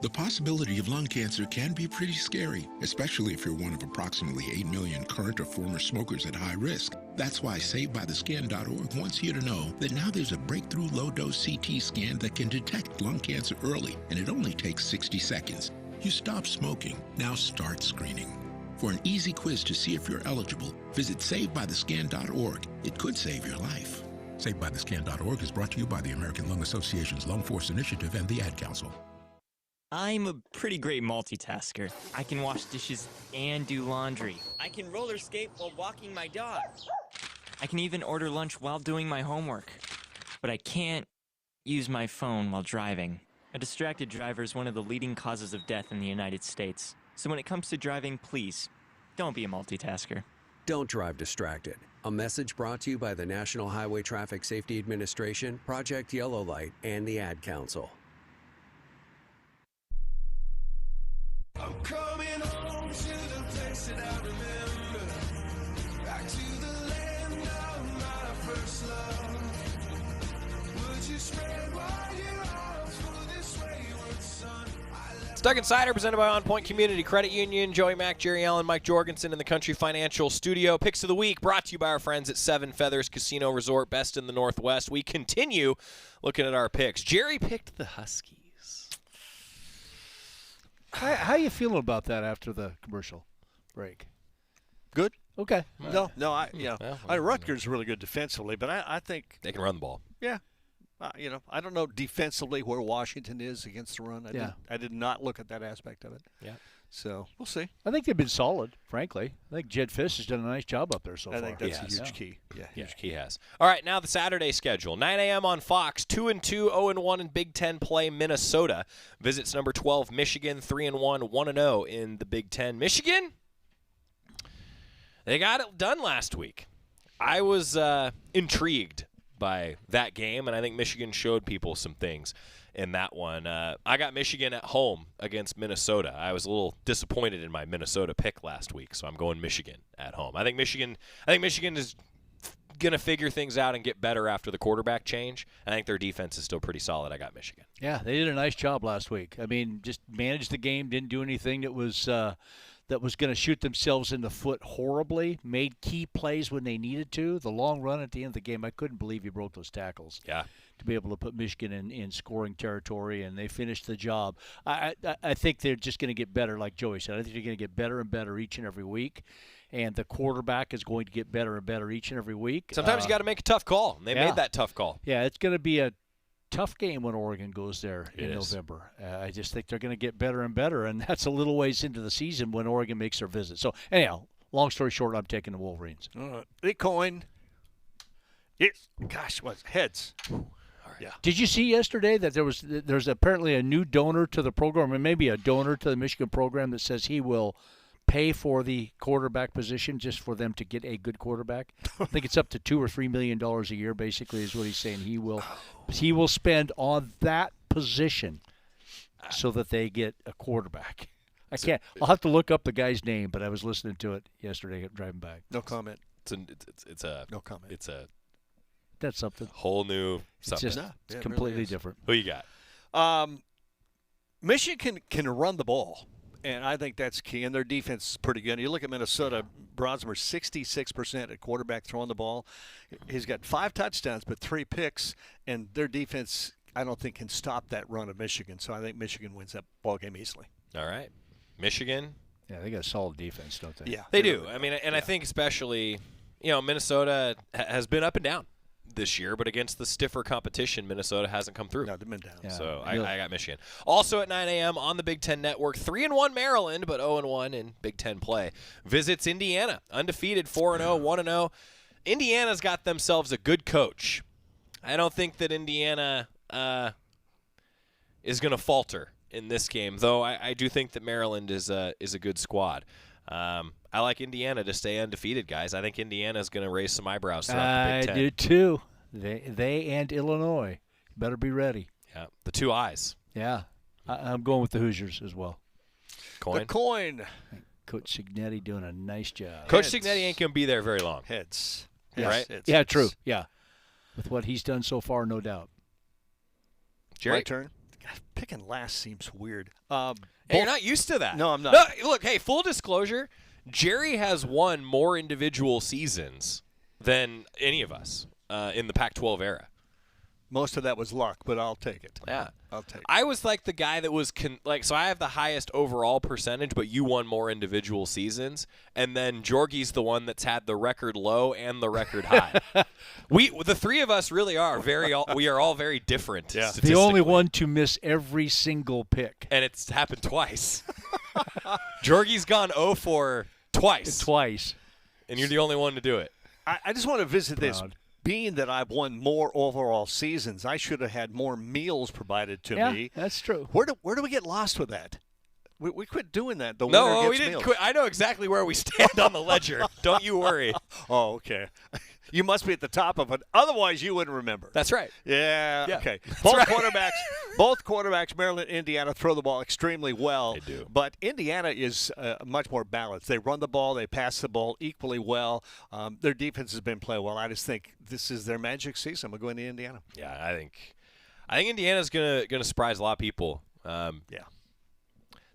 The possibility of lung cancer can be pretty scary, especially if you're one of approximately 8 million current or former smokers at high risk. That's why SaveByTheScan.org wants you to know that now there's a breakthrough low-dose CT scan that can detect lung cancer early, and it only takes 60 seconds. You stop smoking, now start screening. For an easy quiz to see if you're eligible, visit SaveByTheScan.org. It could save your life. SaveByTheScan.org is brought to you by the American Lung Association's Lung Force Initiative and the Ad Council. I'm a pretty great multitasker. I can wash dishes and do laundry. I can roller skate while walking my dog. I can even order lunch while doing my homework. But I can't use my phone while driving. A distracted driver is one of the leading causes of death in the United States. So when it comes to driving, please, don't be a multitasker. Don't drive distracted. A message brought to you by the National Highway Traffic Safety Administration, Project Yellow Light, and the Ad Council. I'm coming home to the place that I remember, back to the land of my first love. Would you spread wide your arms for this wayward son? Stuck Insider presented by OnPoint Community Credit Union. Joey Mack, Jerry Allen, Mike Jorgensen in the Country Financial Studio. Picks of the week brought to you by our friends at Seven Feathers Casino Resort, best in the Northwest. We continue looking at our picks. Jerry picked the Huskies. How you feeling about that after the commercial break? Good. Okay. No, Rutgers is really good defensively, but I think they can run the ball. Yeah. I don't know defensively where Washington is against the run. I did not look at that aspect of it. Yeah. So we'll see. I think they've been solid, frankly. I think Jed Fish has done a nice job up there so far. I think that's a huge key. Yeah, huge key has. All right, now the Saturday schedule. 9 a.m. on Fox. 2-2, 0-1 in Big Ten play. Minnesota visits number 12 Michigan. 3-1, 1-0 in the Big Ten. Michigan, they got it done last week. I was intrigued by that game, and I think Michigan showed people some things in that one. I got Michigan at home against Minnesota. I was a little disappointed in my Minnesota pick last week, so I'm going Michigan at home. I think Michigan is going to figure things out and get better after the quarterback change. I think their defense is still pretty solid. I got Michigan. Yeah, they did a nice job last week. I mean, just managed the game, didn't do anything that was going to shoot themselves in the foot horribly, made key plays when they needed to. The long run at the end of the game, I couldn't believe you broke those tackles. Yeah. To be able to put Michigan in scoring territory, and they finished the job. I think they're just going to get better, like Joey said. I think they're going to get better and better each and every week, and the quarterback is going to get better and better each and every week. Sometimes you got to make a tough call. And they made that tough call. Yeah, it's going to be a tough game when Oregon goes there in November. I just think they're going to get better and better, and that's a little ways into the season when Oregon makes their visit. So, anyhow, long story short, I'm taking the Wolverines. Big coin. What's heads? Yeah. Did you see yesterday that there's apparently a new donor to the program, or maybe a donor to the Michigan program that says he will pay for the quarterback position just for them to get a good quarterback? I think it's up to $2 or $3 million a year, basically, is what he's saying. He will spend on that position so that they get a quarterback. I'll have to look up the guy's name, but I was listening to it yesterday driving back. No comment. No comment. That's something. Whole new something. It's completely different. Who you got? Michigan can run the ball, and I think that's key. And their defense is pretty good. You look at Minnesota, Brosmer, 66% at quarterback throwing the ball. He's got 5 touchdowns but 3 picks, and their defense, I don't think, can stop that run of Michigan. So I think Michigan wins that ball game easily. All right. Michigan. Yeah, they got a solid defense, don't they? Yeah. They do. I mean, and I think especially, Minnesota has been up and down this year, but against the stiffer competition, Minnesota hasn't come through. No, they've been down. Yeah. So I got Michigan. Also at 9 a.m. on the Big Ten Network, 3-1 Maryland, but 0-1 in Big Ten play. Visits Indiana, undefeated, 4-0, 1-0. Indiana's got themselves a good coach. I don't think that Indiana is going to falter in this game, though I do think that Maryland is a good squad. I like Indiana to stay undefeated, guys. I think Indiana's going to raise some eyebrows throughout the Big Ten. I do too. They and Illinois better be ready. Yeah, the 2 eyes. Yeah, I'm going with the Hoosiers as well. The coin. Coach Cignetti doing a nice job. Coach Cignetti ain't going to be there very long. Heads. Right? Yeah, true. Yeah, with what he's done so far, no doubt. Jerry? My turn. God, picking last seems weird. Hey, you're not used to that. No, I'm not. No, look, hey, full disclosure, Jerry has won more individual seasons than any of us in the Pac-12 era. Most of that was luck, but I'll take it. Yeah. I'll take it. I was like the guy that was so I have the highest overall percentage, but you won more individual seasons, and then Jorgie's the one that's had the record low and the record high. The 3 of us really are we are all very different. Yeah. The only one to miss every single pick. And it's happened twice. Jorgie's gone 0-4 twice. And you're the only one to do it. I just want to visit this. Being that I've won more overall seasons, I should have had more meals provided to me. Yeah, that's true. Where do we get lost with that? We quit doing that. No, we didn't quit. I know exactly where we stand on the ledger. Don't you worry. Oh, okay. You must be at the top of it. Otherwise, you wouldn't remember. That's right. Yeah. Yeah. Okay. That's Both quarterbacks, Maryland and Indiana, throw the ball extremely well. They do. But Indiana is much more balanced. They run the ball. They pass the ball equally well. Their defense has been playing well. I just think this is their magic season. I'm going to Indiana. Yeah, I think Indiana's gonna surprise a lot of people. Yeah.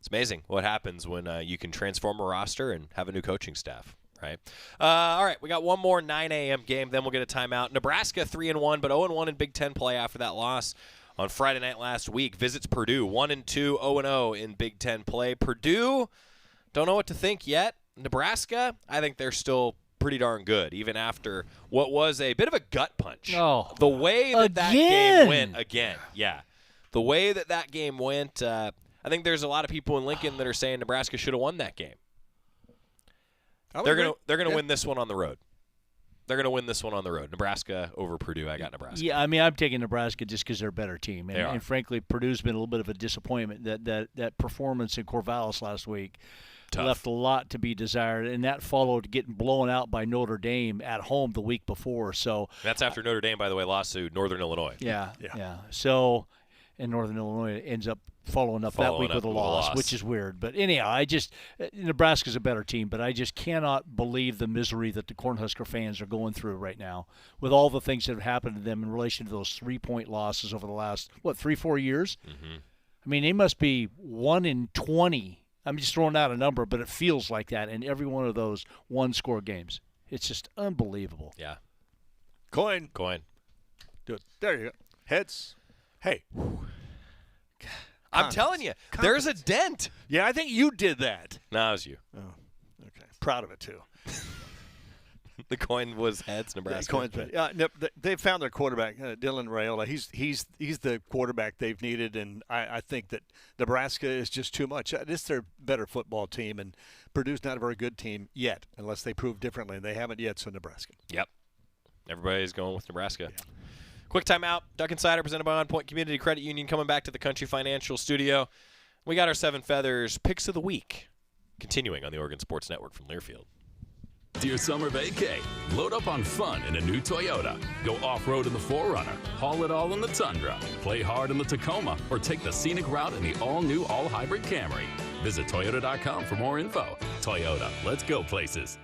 It's amazing what happens when you can transform a roster and have a new coaching staff. Right. All right, we got one more 9 a.m. game, then we'll get a timeout. Nebraska 3-1, but 0-1 in Big Ten play after that loss on Friday night last week. Visits Purdue 1-2, 0-0 in Big Ten play. Purdue, don't know what to think yet. Nebraska, I think they're still pretty darn good, even after what was a bit of a gut punch. Oh, the way that game went again, yeah. The way that game went, I think there's a lot of people in Lincoln that are saying Nebraska should have won that game. They're going to win this one on the road. They're going to win this one on the road. Nebraska over Purdue. I got Nebraska. Yeah, I mean, I'm taking Nebraska just because they're a better team. And, They are. and frankly, Purdue's been a little bit of a disappointment. That performance in Corvallis last week left a lot to be desired, and that followed getting blown out by Notre Dame at home the week before. So that's after Notre Dame, by the way, lost to Northern Illinois. Yeah. So, and Northern Illinois ends up following up that week with a loss, which is weird. But anyhow, Nebraska's a better team, but I just cannot believe the misery that the Cornhusker fans are going through right now with all the things that have happened to them in relation to those 3-point losses over the last, 3-4 years? Mm-hmm. I mean, they must be 1 in 20. I'm just throwing out a number, but it feels like that in every one of those one-score games. It's just unbelievable. Yeah. Coin. Do it. There you go. Heads. Hey. I'm telling you, there's a dent. Yeah, I think you did that. No, it was you. Oh, okay. Proud of it, too. The coin was heads, Nebraska. They've found their quarterback, Dylan Raiola. He's the quarterback they've needed, and I think that Nebraska is just too much. This is their better football team, and Purdue's not a very good team yet, unless they prove differently, and they haven't yet, so Nebraska. Yep. Everybody's going with Nebraska. Yeah. Quick timeout. Duck Insider presented by OnPoint Community Credit Union coming back to the Country Financial Studio. We got our 7 Feathers Picks of the Week continuing on the Oregon Sports Network from Learfield. Dear summer vacay, load up on fun in a new Toyota. Go off-road in the 4Runner, haul it all in the Tundra, play hard in the Tacoma, or take the scenic route in the all-new all-hybrid Camry. Visit Toyota.com for more info. Toyota, let's go places.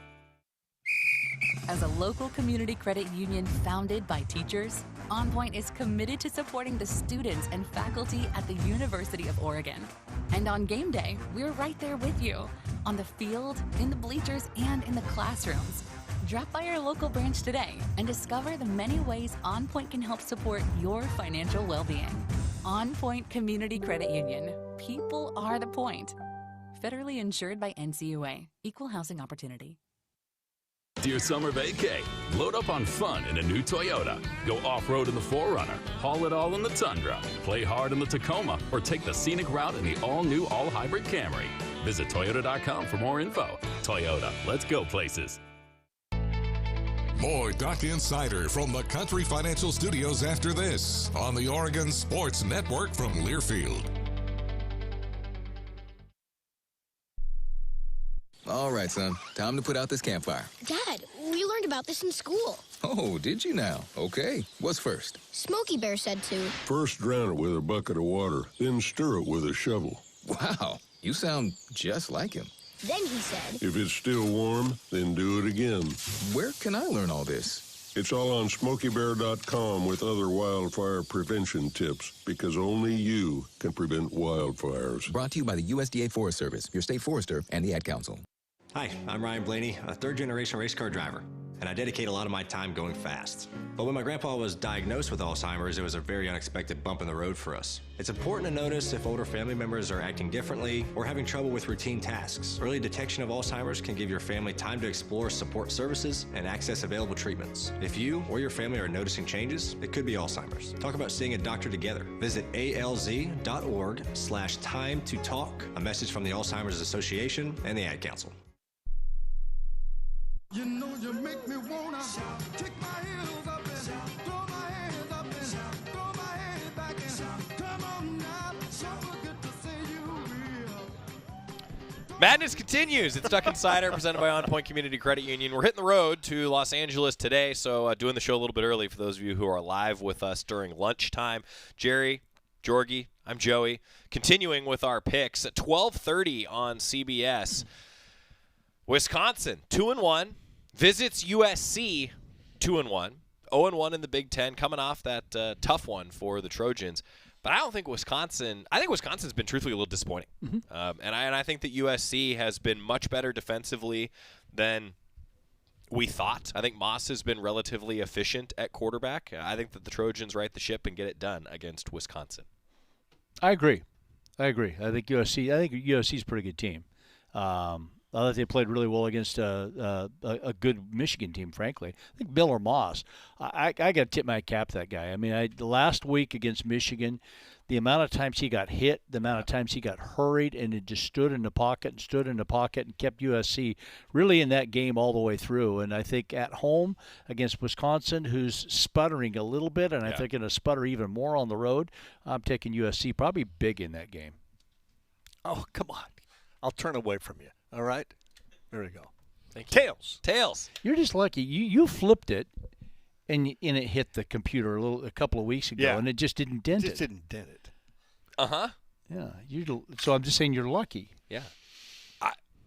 As a local community credit union founded by teachers, OnPoint is committed to supporting the students and faculty at the University of Oregon. And on game day, we're right there with you, on the field, in the bleachers, and in the classrooms. Drop by our local branch today and discover the many ways OnPoint can help support your financial well-being. OnPoint Community Credit Union. People are the point. Federally insured by NCUA. Equal housing opportunity. Dear summer vacay, load up on fun in a new Toyota. Go off-road in the 4Runner, haul it all in the Tundra, play hard in the Tacoma, or take the scenic route in the all-new all-hybrid Camry. Visit Toyota.com for more info. Toyota, let's go places. More Duck Insider from the Country Financial Studios after this on the Oregon Sports Network from Learfield. All right, son. Time to put out this campfire. Dad, we learned about this in school. Oh, did you now? Okay. What's first? Smokey Bear said to. First drown it with a bucket of water, then stir it with a shovel. Wow. You sound just like him. Then he said. If it's still warm, then do it again. Where can I learn all this? It's all on SmokeyBear.com with other wildfire prevention tips, because only you can prevent wildfires. Brought to you by the USDA Forest Service, your state forester, and the Ad Council. Hi, I'm Ryan Blaney, a third-generation race car driver, and I dedicate a lot of my time going fast. But when my grandpa was diagnosed with Alzheimer's, it was a very unexpected bump in the road for us. It's important to notice if older family members are acting differently or having trouble with routine tasks. Early detection of Alzheimer's can give your family time to explore support services and access available treatments. If you or your family are noticing changes, it could be Alzheimer's. Talk about seeing a doctor together. Visit alz.org/time-to-talk. A message from the Alzheimer's Association and the Ad Council. You know you make me wanna kick my heels up and throw my hands up and throw my head back and come on now, so good to see you real. Madness continues. It's Duck Insider presented by OnPoint Community Credit Union. We're hitting the road to Los Angeles today, so doing the show a little bit early for those of you who are live with us during lunchtime. Jerry, Jorgie, I'm Joey. Continuing with our picks at 12:30 on CBS. Wisconsin, 2-1, visits USC, 2-1, 0-1 in the Big Ten, coming off that tough one for the Trojans. But I don't think Wisconsin's been truthfully a little disappointing. Mm-hmm. And I think that USC has been much better defensively than we thought. I think Moss has been relatively efficient at quarterback. I think that the Trojans right the ship and get it done against Wisconsin. I agree. I think USC's a pretty good team. I thought they played really well against a good Michigan team, frankly. I think Miller Moss. I got to tip my cap to that guy. I mean, the last week against Michigan, the amount of times he got hit, the amount of times he got hurried, and it just stood in the pocket and kept USC really in that game all the way through. And I think at home against Wisconsin, who's sputtering a little bit, and I think going to sputter even more on the road, I'm taking USC probably big in that game. Oh, come on. I'll turn away from you. All right? There we go. Thank you. Tails. You're just lucky. You flipped it, and it hit the computer a couple of weeks ago, and it just didn't dent it. Just didn't dent it. Uh-huh. Yeah. So I'm just saying you're lucky. Yeah.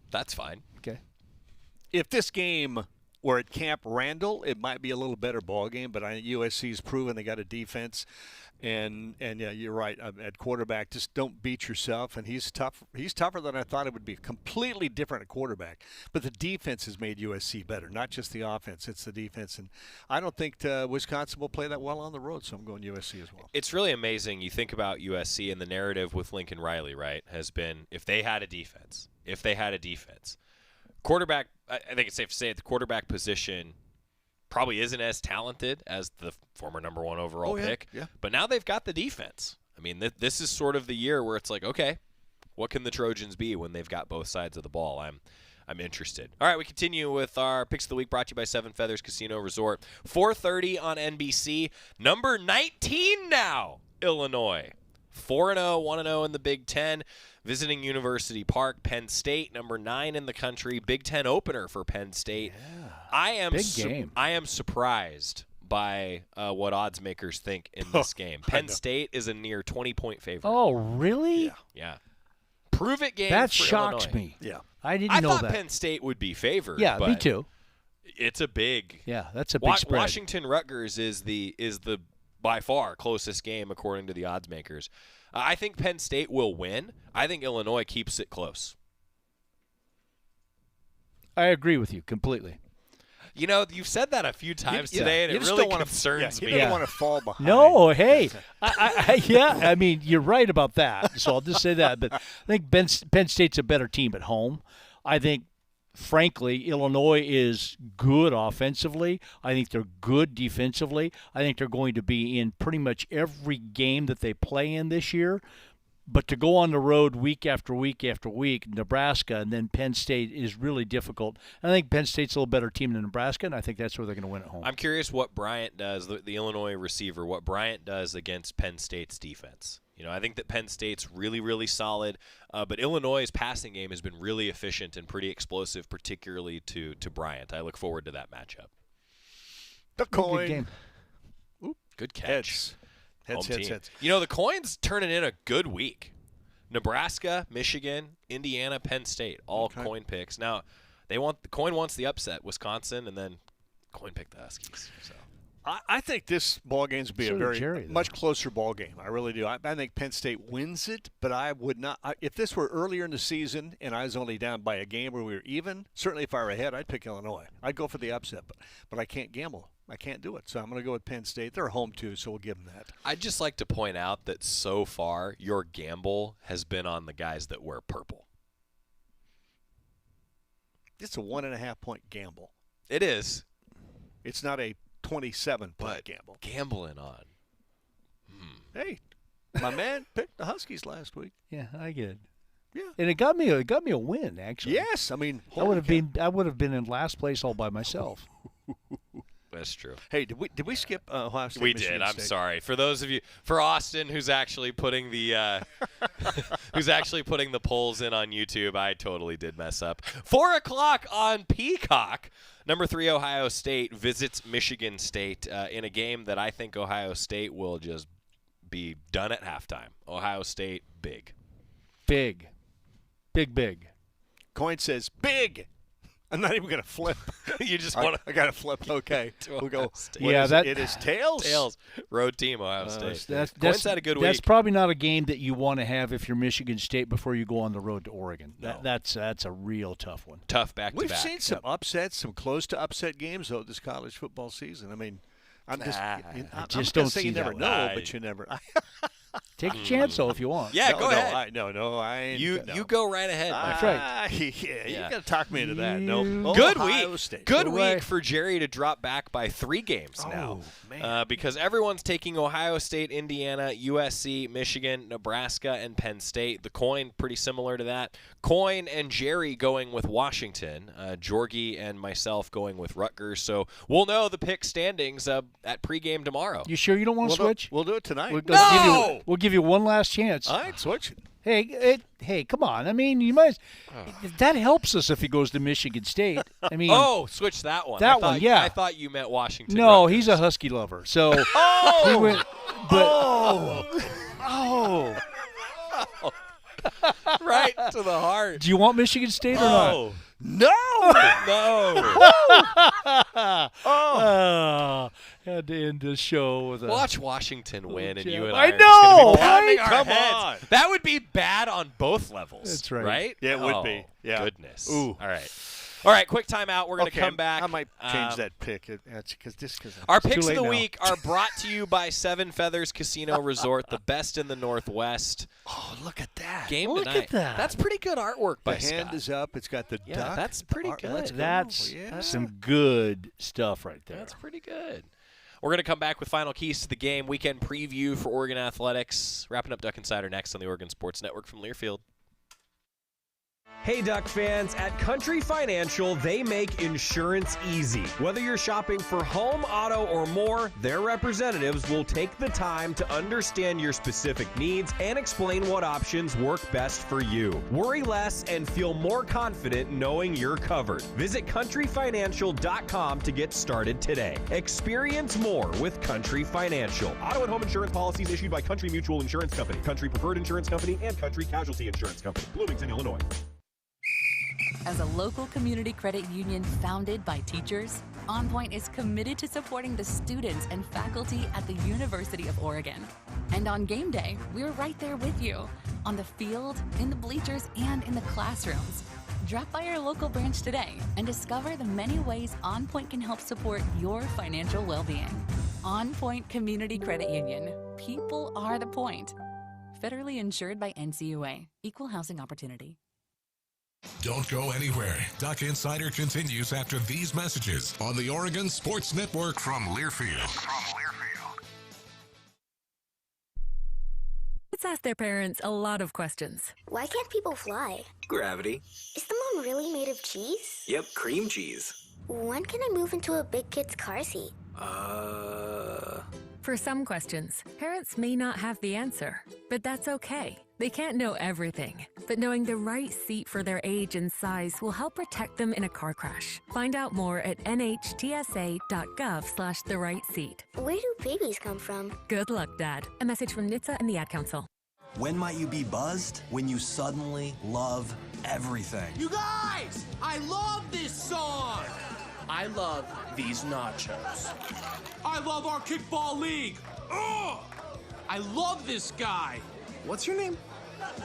That's fine. Okay. If this game were at Camp Randall, it might be a little better ball game, but USC's proven they got a defense. And yeah, you're right. At quarterback, just don't beat yourself. And he's tough. He's tougher than I thought it would be. Completely different at quarterback. But the defense has made USC better, not just the offense. It's the defense. And I don't think Wisconsin will play that well on the road, so I'm going USC as well. It's really amazing. You think about USC, and the narrative with Lincoln Riley, right, has been if they had a defense. Quarterback, I think it's safe to say at the quarterback position probably isn't as talented as the former number 1 overall pick. Yeah. But now they've got the defense. I mean, this is sort of the year where it's like, okay, what can the Trojans be when they've got both sides of the ball? I'm interested. All right, we continue with our Picks of the Week brought to you by Seven Feathers Casino Resort. 4:30 on NBC. Number 19 now, Illinois. 4-0, 1-0 in the Big Ten. Visiting University Park, Penn State, number 9 in the country. Big Ten opener for Penn State. Yeah. Big game. I am surprised by what odds makers think in this game. Penn State is a near 20-point favorite. Oh, really? Yeah. Prove it game. That for shocks Illinois. me. Yeah. I didn't know that. I thought Penn State would be favored. Yeah, but me too. It's a big. Yeah, that's a big spread. Washington-Rutgers is the by far closest game according to the odds makers. I think Penn State will win. I think Illinois keeps it close. I agree with you completely. You know, you've said that a few times today, and it really concerns me. You don't want to fall behind. No, hey. I mean, you're right about that, so I'll just say that. But I think Penn State's a better team at home. I think, frankly, Illinois is good offensively. I think they're good defensively. I think they're going to be in pretty much every game that they play in this year. But to go on the road week after week after week, Nebraska and then Penn State is really difficult. I think Penn State's a little better team than Nebraska, and I think that's where they're going to win at home. I'm curious what Bryant does, the Illinois receiver, what Bryant does against Penn State's defense. You know, I think that Penn State's really, really solid, but Illinois' passing game has been really efficient and pretty explosive, particularly to Bryant. I look forward to that matchup. The coin. Good game. Oop, good catch. Heads. You know, the coin's turning in a good week. Nebraska, Michigan, Indiana, Penn State, all coin picks. Now, the coin wants the upset, Wisconsin, and then coin pick the Huskies. So. I think this ball game will be So a did very Jerry, much closer ball game. I really do. I think Penn State wins it, but I would not. If this were earlier in the season and I was only down by a game where we were even, certainly if I were ahead, I'd pick Illinois. I'd go for the upset, but I can't gamble. I can't do it. So I'm going to go with Penn State. They're home, too, so we'll give them that. I'd just like to point out that so far your gamble has been on the guys that wear purple. It's a 1.5-point gamble. It is. It's not a 27-point gamble. Gambling on. Hey, my man picked the Huskies last week. Yeah, I get it. Yeah, and it got me a win actually. Yes, I mean I would have been in last place all by myself. That's true. Hey, did we skip Ohio State? We Michigan did. I'm State? sorry. For those of you, for Austin, who's actually putting the polls in on YouTube, I totally did mess up. 4:00 on Peacock. Number 3 Ohio State visits Michigan State in a game that I think Ohio State will just be done at halftime. Ohio State big. Big. Coin says big. I'm not even going to flip. You just want to. I got to flip. Okay. We'll go. Yeah, it is tails. Tails. Road team, Ohio State. Coin's had a good week. That's probably not a game that you want to have if you're Michigan State before you go on the road to Oregon. No. That's a real tough one. Tough back to back. We've seen some upsets, some close to upset games though this college football season. I mean, I'm just don't say see you never that know, one. but you never. Take a chance, though, if you want. Yeah, no, go no, ahead. I ain't. You go right ahead. That's right. You got to talk me into that. No. Good Ohio week. State. Good week for Jerry to drop back by 3 games now. Man. Because everyone's taking Ohio State, Indiana, USC, Michigan, Nebraska, and Penn State. The coin pretty similar to that. Coin and Jerry going with Washington. Jorgie and myself going with Rutgers. So we'll know the pick standings at pregame tomorrow. You sure you don't want to switch? We'll do it tonight. We'll give you one last chance. All right, switch. Hey, come on. I mean, you might. That helps us if he goes to Michigan State. I mean, switch that one. That one, yeah. I thought you meant Washington. No, Rutgers. he's a Husky lover. So he went. Right to the heart. Do you want Michigan State or not? No. Had to end the show with a Watch Washington win, and you and I I are know, just gonna be pounding right? our Come heads. on. That would be bad on both levels. That's right. Right? Yeah, it would be. Yeah. Goodness. Ooh. All right, quick timeout. We're going to come back. I might change that pick. Because our picks of the week are brought to you by Seven Feathers Casino Resort, the best in the Northwest. Oh, look at that. Game Look tonight. at that. That's pretty good artwork by The hand Scott. is up. It's got the duck. That's pretty Let's good. go. That's Yeah. some good stuff right there. That's pretty good. We're going to come back with final keys to the game, weekend preview for Oregon Athletics. Wrapping up Duck Insider next on the Oregon Sports Network from Learfield. Hey, Duck fans, at Country Financial, they make insurance easy. Whether you're shopping for home, auto, or more, their representatives will take the time to understand your specific needs and explain what options work best for you. Worry less and feel more confident knowing you're covered. Visit countryfinancial.com to get started today. Experience more with Country Financial. Auto and home insurance policies issued by Country Mutual Insurance Company, Country Preferred Insurance Company, and Country Casualty Insurance Company, Bloomington, Illinois. As a local community credit union founded by teachers, OnPoint is committed to supporting the students and faculty at the University of Oregon. And on game day, we're right there with you, on the field, in the bleachers, and in the classrooms. Drop by our local branch today and discover the many ways OnPoint can help support your financial well-being. OnPoint Community Credit Union. People are the point. Federally insured by NCUA. Equal housing opportunity. Don't go anywhere. Duck Insider continues after these messages on the Oregon Sports Network from Learfield. Kids ask their parents a lot of questions. Why can't people fly? Gravity. Is the moon really made of cheese? Yep, cream cheese. When can I move into a big kid's car seat? For some questions, parents may not have the answer, but that's okay. They can't know everything, but knowing the right seat for their age and size will help protect them in a car crash. Find out more at nhtsa.gov/the right seat. Where do babies come from? Good luck, Dad. A message from NHTSA and the Ad Council. When might you be buzzed? When you suddenly love everything. You guys, I love this song. I love these nachos. I love our kickball league. Ugh! I love this guy. What's your name?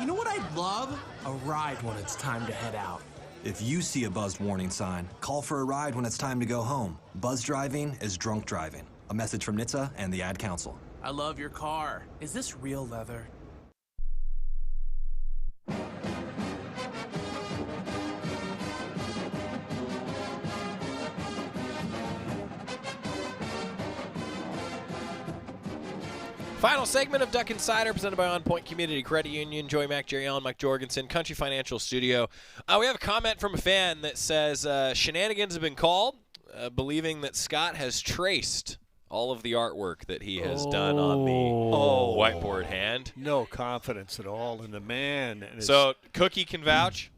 You know what I'd love? A ride when it's time to head out. If you see a buzzed warning sign, call for a ride when it's time to go home. Buzz driving is drunk driving. A message from NHTSA and the Ad Council. I love your car. Is this real leather? Final segment of Duck Insider presented by OnPoint Community Credit Union. Joey Mack, Jerry Allen, Mike Jorgensen, Country Financial Studio. We have a comment from a fan that says shenanigans have been called, believing that Scott has traced all of the artwork that he has done on the whiteboard hand. No confidence at all in the man. And so Cookie can vouch.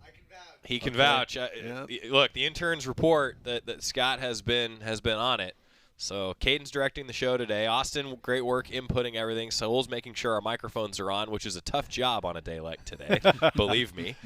He can vouch. Yeah. Look, the interns report that Scott has been on it. So Caden's directing the show today. Austin, great work inputting everything. Saul's making sure our microphones are on, which is a tough job on a day like today. Believe me.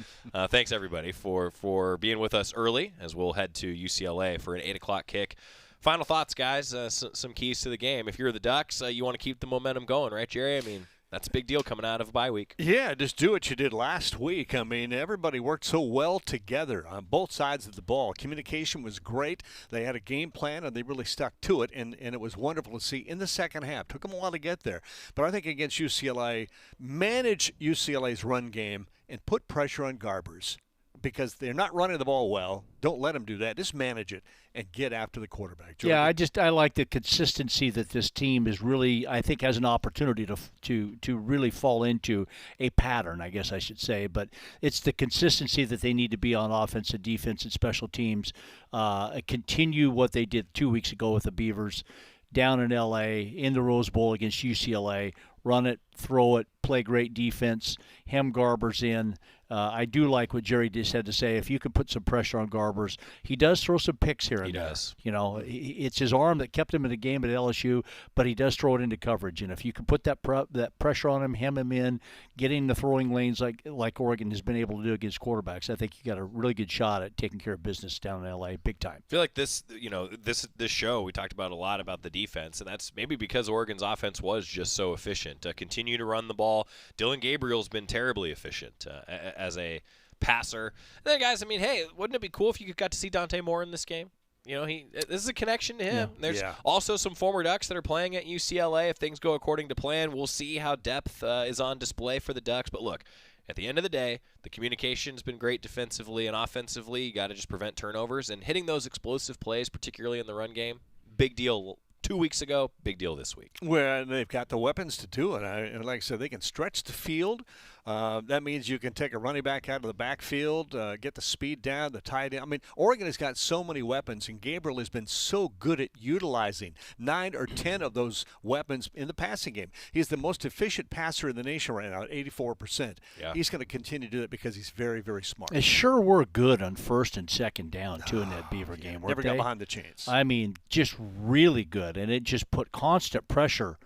Thanks, everybody, for being with us early as we'll head to UCLA for an 8 o'clock kick. Final thoughts, guys. Some keys to the game. If you're the Ducks, you want to keep the momentum going, right, Jerry? I mean, That's a big deal coming out of a bye week. Yeah, just do what you did last week. I mean, everybody worked so well together on both sides of the ball. Communication was great. They had a game plan, and they really stuck to it, and it was wonderful to see in the second half. Took them a while to get there. But I think against UCLA, manage UCLA's run game and put pressure on Garbers because they're not running the ball well. Don't let them do that. Just manage it and get after the quarterback. Jordan. Yeah, I like the consistency that this team is really, I think, has an opportunity to really fall into a pattern, I guess I should say. But it's the consistency that they need to be on offense and defense and special teams. Continue what they did 2 weeks ago with the Beavers down in L.A., in the Rose Bowl against UCLA. Run it, throw it, play great defense, hem Garbers in. I do like what Jerry just had to say. If you can put some pressure on Garbers, he does throw some picks here and there. He does. You know, it's his arm that kept him in the game at LSU, but he does throw it into coverage. And if you can put that pressure on him, hem him in, get in the throwing lanes like Oregon has been able to do against quarterbacks, I think you got a really good shot at taking care of business down in L.A. big time. I feel like this show, we talked about a lot about the defense, and that's maybe because Oregon's offense was just so efficient. Continue to run the ball. Dylan Gabriel's been terribly efficient as a passer. And then, guys, I mean, hey, wouldn't it be cool if you got to see Dante Moore in this game? You know, this is a connection to him. Yeah. There's also some former Ducks that are playing at UCLA. If things go according to plan, we'll see how depth is on display for the Ducks. But look, at the end of the day, the communication's been great defensively and offensively. You got to just prevent turnovers. And hitting those explosive plays, particularly in the run game, big deal 2 weeks ago, big deal this week. Well, they've got the weapons to do it. And like I said, they can stretch the field. That means you can take a running back out of the backfield, get the speed down, the tight end. I mean, Oregon has got so many weapons, and Gabriel has been so good at utilizing 9 or 10 of those weapons in the passing game. He's the most efficient passer in the nation right now at 84%. Yeah. He's going to continue to do that because he's very, very smart. They sure were good on first and second down, too, in that Beaver game. Never got behind the chains. I mean, just really good, and it just put constant pressure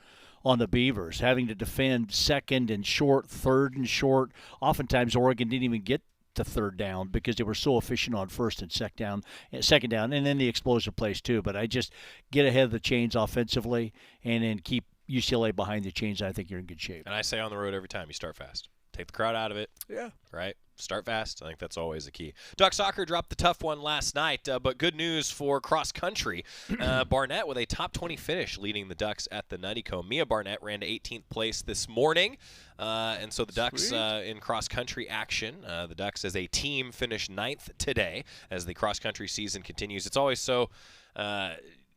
on the Beavers, having to defend second and short, third and short. Oftentimes, Oregon didn't even get to third down because they were so efficient on first and second down, and then the explosive plays too. But I just get ahead of the chains offensively and then keep UCLA behind the chains. I think you're in good shape. And I say on the road every time, you start fast. Take the crowd out of it. Yeah. Right? Start fast. I think that's always a key. Duck soccer dropped the tough one last night, but good news for cross country. Barnett with a top 20 finish leading the Ducks at the Nuttycombe. Mia Barnett ran to 18th place this morning. And so the Ducks in cross country action. The Ducks as a team finished 9th today as the cross country season continues. It's always so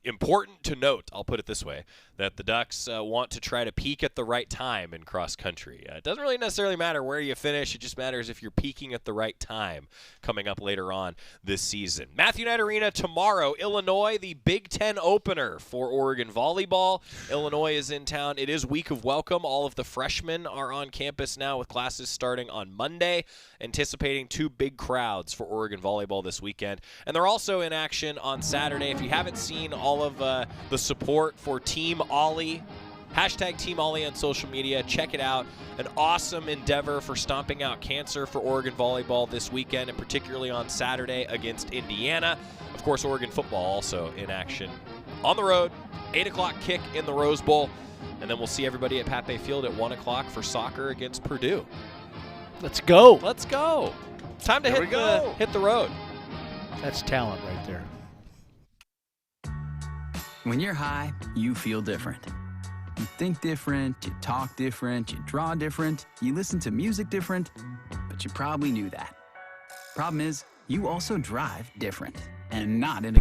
important to note, I'll put it this way, that the Ducks want to try to peak at the right time in cross country. It doesn't really necessarily matter where you finish. It just matters if you're peaking at the right time coming up later on this season. Matthew Knight Arena tomorrow. Illinois, the Big Ten opener for Oregon volleyball. Illinois is in town. It is week of welcome. All of the freshmen are on campus now with classes starting on Monday, anticipating 2 big crowds for Oregon volleyball this weekend. And they're also in action on Saturday. If you haven't seen all of the support for Team Ollie, hashtag Team Ollie on social media, check it out. An awesome endeavor for stomping out cancer for Oregon volleyball this weekend, and particularly on Saturday against Indiana. Of course, Oregon football also in action on the road. 8 o'clock kick in the Rose Bowl, and then we'll see everybody at Pape Field at 1 o'clock for soccer against Purdue. Let's go. Let's go. It's time to hit the road. That's talent right there. When you're high, you feel different. You think different, you talk different, you draw different, you listen to music different, but you probably knew that. Problem is, you also drive different, and not in a good